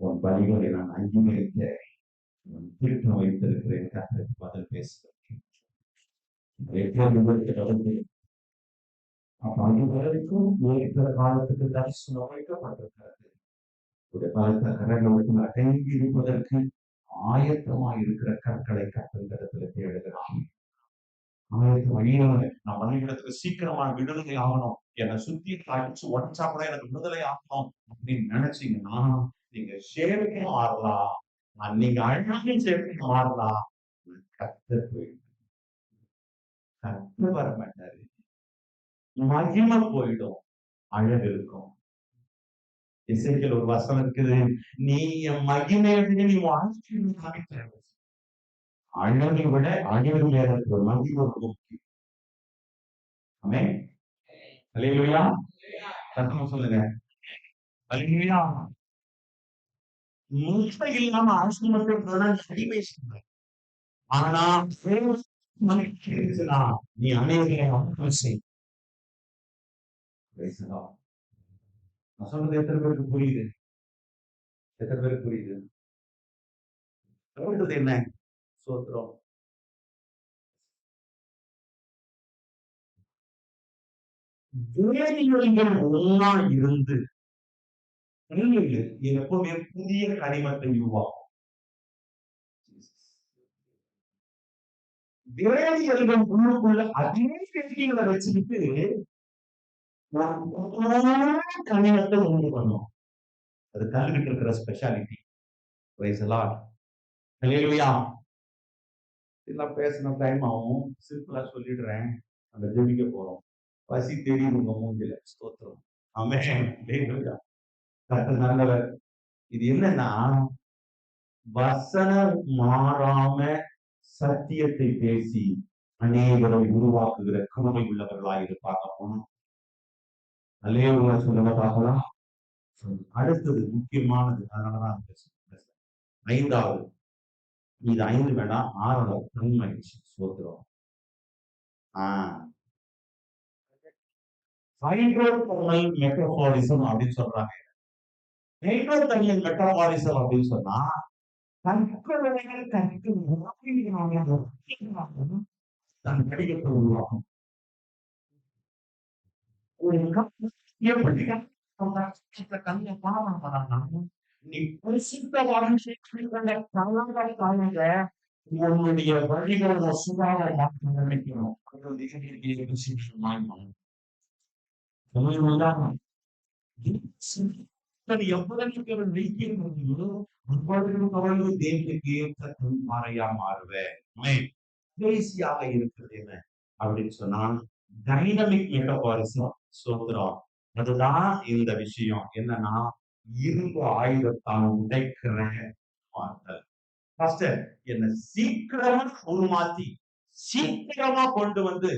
உன் பலிகளை நான் அங்கீகரிக்க திருத்தம் வைத்திருக்கிறேன். கர்த்தருக்கு பதில் பேசுகிறேன். வரைக்கும் ஏற்ற காலத்துக்கு தரிசனம் வைக்கப்பட்டிருக்கிறது. பலத்த கரங்களுக்கு அடங்கி இருப்பதற்கு ஆயத்தமாக இருக்கிற கற்களை கட்டுங்கிறதுல தேடுகிறான். நான் பணியிடத்துக்கு சீக்கிரமா விடுதலை ஆகணும், என்னை சுத்தி அடிச்சு உடச்சா கூட எனக்கு விடுதலை ஆகணும் அப்படின்னு நினைச்சீங்கன்னா நீங்க சேவைக்கும் மாறலாம், நீங்க அழகாக சேவைக்கும் மாறலாம். கத்து போயிடும், கத்து வர மாட்டாரு, மகிமை போயிடும், அழகு இருக்கும். இசைக்கில் ஒரு வசனம் இருக்குது, நீ என் மகிமையை நீ வாழ்க்கை அழகை விட அழகு நேரத்தில் மகிமை முக்கியம். ஆமென். அல்லேலூயா. சத்தமா சொல்லுங்க. அல்லேலூயா. முழுமை இல்லாம ஆசிரமத்தை அடிமை செய்ய, ஆனா நீ அநேக செய். நான் சொன்னது எத்தனை பேருக்கு புரியுது? எத்தனை பேருக்கு புரியுது? சொல்றது என்ன? சோத்திரம். ஒன்னா இருந்து எப்பவுமே புதிய கனிமத்தை உருவாக்கும். விரைவியல்கள் உள்ளுக்குள்ள அதே பெட்டிகளை வச்சுக்கிட்டு கனிமத்தை உண்டு பண்ணும். அது கல்விட்டு இருக்கிற ஸ்பெஷாலிட்டி. இதெல்லாம் பேசின டைம் ஆகும், சிம்பிளா சொல்லிடுறேன். நம்ம ஜெபிக்க போறோம். பசி தெரியும் உங்க மூஞ்சில. ஸ்தோத்திரம். ஆமென். கர்த்தர் நல்லவர். இது என்னன்னா, வசனம் மாறாம சத்தியத்தை பேசி அநேகரை உருவாக்குகிற கிருபை உள்ளவர்களாக இருப்பாங்க. அல்லேலூயா சொல்லுங்க பார்க்கலாம். அடுத்தது முக்கியமானது, அதனாலதான் ஐந்தாவது, இது 5 வேண்டாம், 6வது உண்மைச்சு. சோத்திரம். ஹைட்ரோதெர்மல் மெட்டபாலிசம் அப்படின்னு சொல்றாங்க. ஹைட்ரோதெர்மல் மெட்டபாலிசம் அப்படின்னு சொன்னா தன் படிக்கத்தை உருவாக்கும். நீ உன்னுடைய வழிகளோட சுகாதார மாற்றம் நினைக்கணும். இருக்கிறது என்ன அப்படின்னு சொன்னா டைனமிக் மெட்டபாலிசம். சோத்திரம். அதுதான் இந்த விஷயம். என்னன்னா, இரும்பு ஆயுதத்தால் உடைக்கிற மாற்றல். என்ன சீக்கிரமா உருமாத்தி சீக்கிரமா கொண்டு வந்து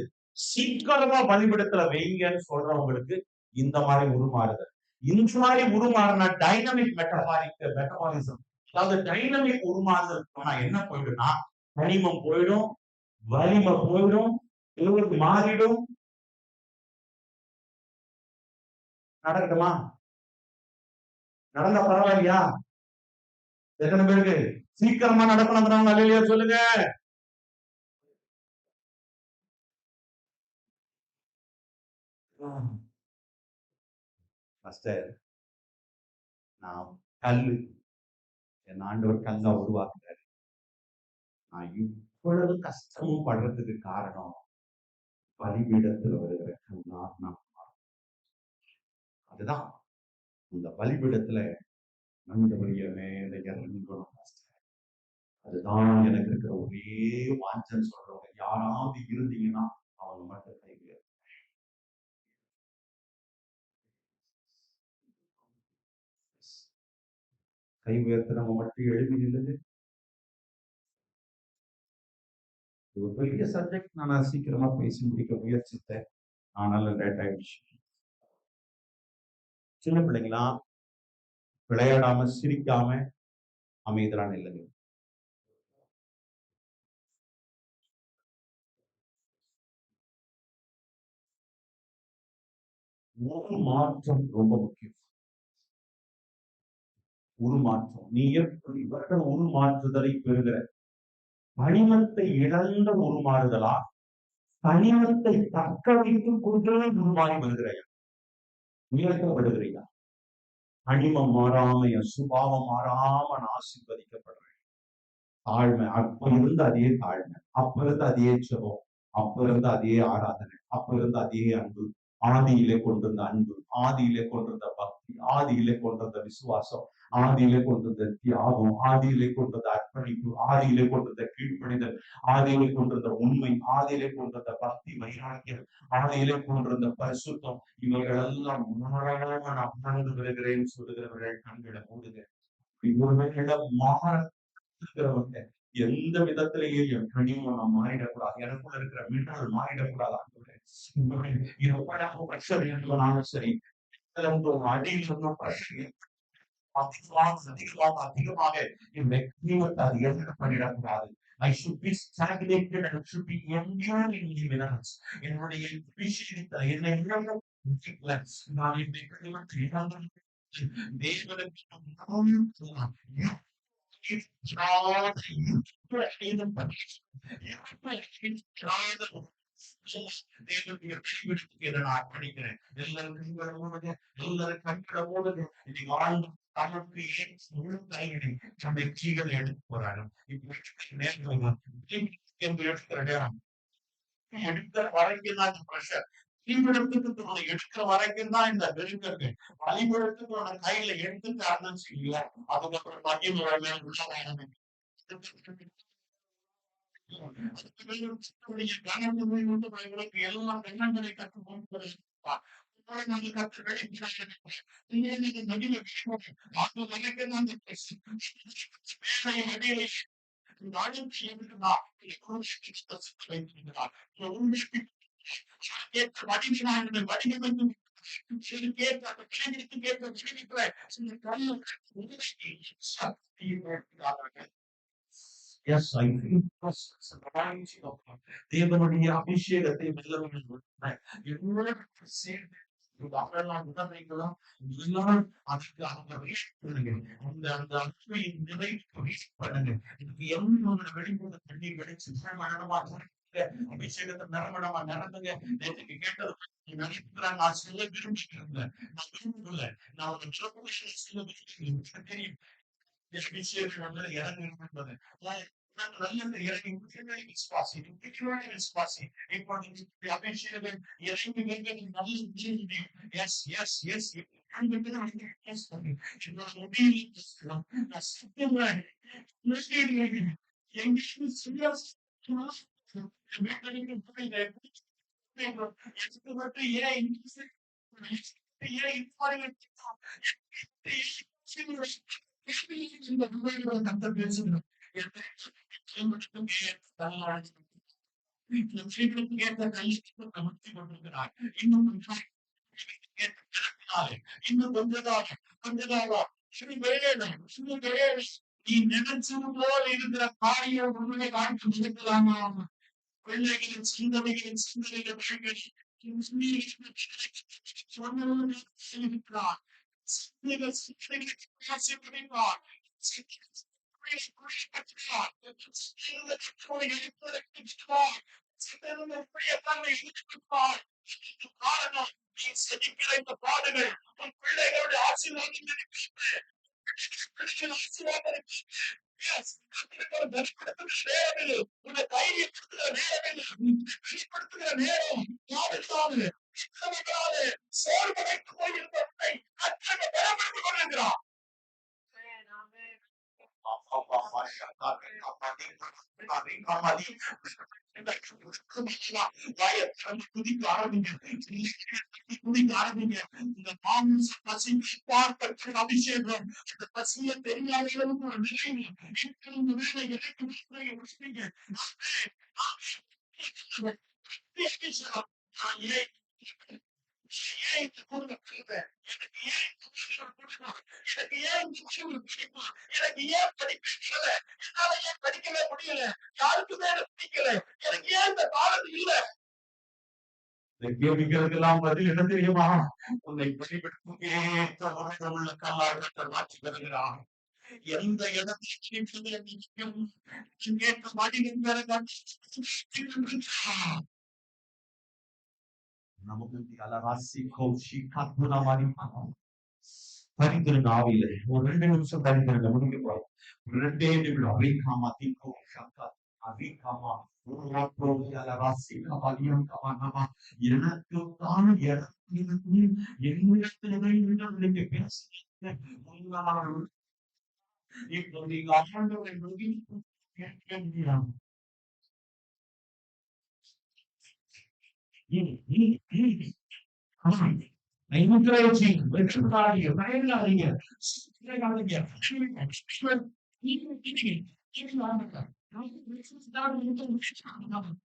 சீக்கிரமா பலிபீடத்துல வைங்கன்னு சொல்றவங்களுக்கு இந்த மாதிரி உருமாறுதல். இந்த மாதிரி உருமாறினா டைனமிக் மெட்டபாலிசம், அதாவது டைனமிக் உருமாறுதல் போனா என்ன போயிடும்னா, கனிமம் போயிடும், வலிமை போயிடும், மாறிடும். நடக்கட்டுமா? நடந்தா பரவாயில்லையா? எத்தனை பேருக்கு சீக்கிரமா நடக்கணும்? அல்லேலூயா சொல்லுங்க. நான் கல்லு, என் ஆண்டவர் கல்லா உருவாக்குறாரு. நான் இவ்வளவு கஷ்டமும் படுறதுக்கு காரணம் பலிபீடத்துல வருகிற கண்ணா. அதுதான் அந்த பலிபீடத்துல மனிதனுடைய மேல இறங்கணும். அதுதான் எனக்கு இருக்கிற ஒரே வாஞ்சன்னு சொல்றவங்க யாராவது இருந்தீங்கன்னா அவங்க மட்டும் கை உயர்த்தினவங்க மட்டும் எழுதி நில்லுது. ஒரு பெரிய சப்ஜெக்ட் நான் சீக்கிரமா பேசி முடிக்க முயற்சித்தேன். ஆனாலும் லேட் ஆயிடுச்சு. சின்ன பிள்ளைங்களா விளையாடாம சிரிக்காம அமைதலா நில்லுங்க. ஒரு மாற்றம் ரொம்ப முக்கியம். ஒரு மாற்றம் நீ எப்படி ஒரு மாற்றுதலை பெறுகிற கனிமத்தை இழந்த உருமாறுதலா கனிமத்தை தக்க வைத்துக் கொண்டே உருமாறி வருகிறையா உயர்த்தப்படுகிறையா? கனிமம் மாறாம என் சுபாவம் மாறாம நான் ஆசீர்வதிக்கப்படுறேன். தாழ்மை அப்ப இருந்து அதே தாழ்மை, அப்ப இருந்து அதே ஜெபம், அப்ப இருந்து அதே ஆராதனை, அப்ப இருந்து அதே அன்பு, ஆதியிலே கொண்டிருந்த அன்பு, ஆதியிலே கொண்டிருந்த பக்தி, ஆதியிலே கொண்டிருந்த விசுவாசம், ஆதியிலே கொண்டிருந்த தியாகம், ஆதியிலே கொண்டிருந்த அர்ப்பணிப்பு, ஆதியிலே கொண்டிருந்த கீழ்ப்படிதல், ஆதியிலே கொண்டிருந்த உண்மை, ஆதியிலே கொண்டிருந்த பக்தி வைராக்கியம், ஆதியிலே கொண்டிருந்த பரிசுத்தம், இவர்கள் எல்லாம் மாறாம நான் வாழ்ந்து வருகிறேன்னு சொல்லுகிறவர்கள் கண்களை மூடுங்க. இவர்களை மாற இருக்கிறவங்க எந்த விதத்திலேயே என் கனிமம் நான் மாறிடக்கூடாது, எனக்குள்ள இருக்கிற மின்னல் மாறிடக்கூடாது. சரி அடியில் இருந்தும் அதிகமாக இந்த கனிமத்தை அது எடுக்க பண்ணிடக்கூடாது. I should be stagnated and should be enduring minutes. என்னுடைய விஷயத்தை என்னை நான் இந்த கனிமத்தை தேவனுக்கு தேவனுடைய கைவிடுக்கு நான் அர்ப்பணிக்கிறேன். எல்லாரும் கண்களை மூடுங்க. இன்னைக்கு ஆண்டு தனக்கு நம்ம கீழே எடுத்து போறாங்க. எடுக்கிற நேரம் எடுக்கிற வரைக்கும் தான் இந்த பிரஷர். தீவிரத்துக்கு எடுக்கிற வரைக்கும் தான் இந்த நெருக்கங்கள். வழிபடத்துக்கு கையில எடுத்துட்டு ஆரம்பிச்சீங்களா அதுக்கப்புறம் மகிழ்ச்சி எல்லாம் பெண்ணங்களை கற்றுக்கொண்டு Yes, I feel presence and anointing of God. தேவனுடைய அபிஷேகத்தை உடமைகளும் எல்லாம் அதுக்கு அவங்க பண்ணுங்க. அந்த அந்த அன்பையின் நிலை பண்ணுங்க. இதுக்கு எவ்வளவு வெளிப்பட தண்ணீர் வெளிச்சு மரணமா அபிஷேகத்தை நிரம்பணமா நடந்துங்க. நேற்றுக்கு கேட்டது நினைக்கிறேன். நான் சொல்ல விரும்பிட்டு இருந்தேன். நான் விரும்பல. நான் ஒரு சொல்ல விரும்புகிறேன். தெரியும் இறங்கு என்பது இறங்கி விசுவாசி விசுவாசி இப்போ நீங்க அபிஷேகம் இறங்கி நல்ல எஸ் எஸ் எஸ் இன்னும் கொஞ்சதாக நீ நினைச்சது போல இருக்கிற காரியம் உண்மையை காட்சி நினைக்கலாமா? பிள்ளைகளின் சிந்தனைகளின் சிந்தனைகள் பாடுகள் பிள்ளைகளுடைய ஆசீர்வாதம் Yes. ஒரு வெளிப்படுத்துகிற நேரம் இது. உன்னை தைரியப்படுத்துகிற நேரம் இது. வெளிப்படுத்துகிற நேரம். யாருக்காவது இத்தனைக்காவது சோர்வடைந்து போயிருந்தவனை கர்த்தர் பலப்படுத்திக் கொண்டிருக்கிறார். குதிக்க ஆரம்பிங்க. குதிக்க ஆரம்பிங்க. இந்த மாமிச பசி பார்ப்பற்ற அபிஷேகம் இந்த பசியை தெரியாத அளவுக்கு ஒரு நிலைமை இந்த வேலை எனக்கு முடிப்பீங்க. நான் ஏன் ஏன் இந்த குடும்பம் செய்வேன்? எனக்கு ஏன் இந்த விஷயம் கொடுக்கணும்? எனக்கு ஏன் இந்த விஷயம் பிடிக்குமா? எனக்கு ஏன் படிக்கல? என்னால ஏன் படிக்கவே முடியல? யாருக்குமே எனக்கு பிடிக்கல. எனக்கு ஏன் இந்த காலம் இல்ல? இந்த கேள்விகளுக்கெல்லாம் பதில் என்ன தெரியுமா? உன்னை வெளிப்படுத்தும் உள்ள கல்லாக மாற்றி வருகிறான். எந்த இடத்தில் தரித்திருங்க ஆவியில ஒரு 2 நிமிஷம் தரித்திருங்க முடிக்க போறோம். 2 நிமிடம் அவிகாமா தீக்கோ ஷாக்கா அவிகாமா எனக்குத்தான் இடத்திலிருந்து என்னிடத்திலிருந்து நீங்க பேசுறீங்க. இப்போ நீங்க ஆண்டவரை நோக்கி கேட்க முடியாது. encouraging, வெற்றிக்காரீங்க, பயனாளீங்க, சித்திரைக்காரீங்க, வேண்டாம்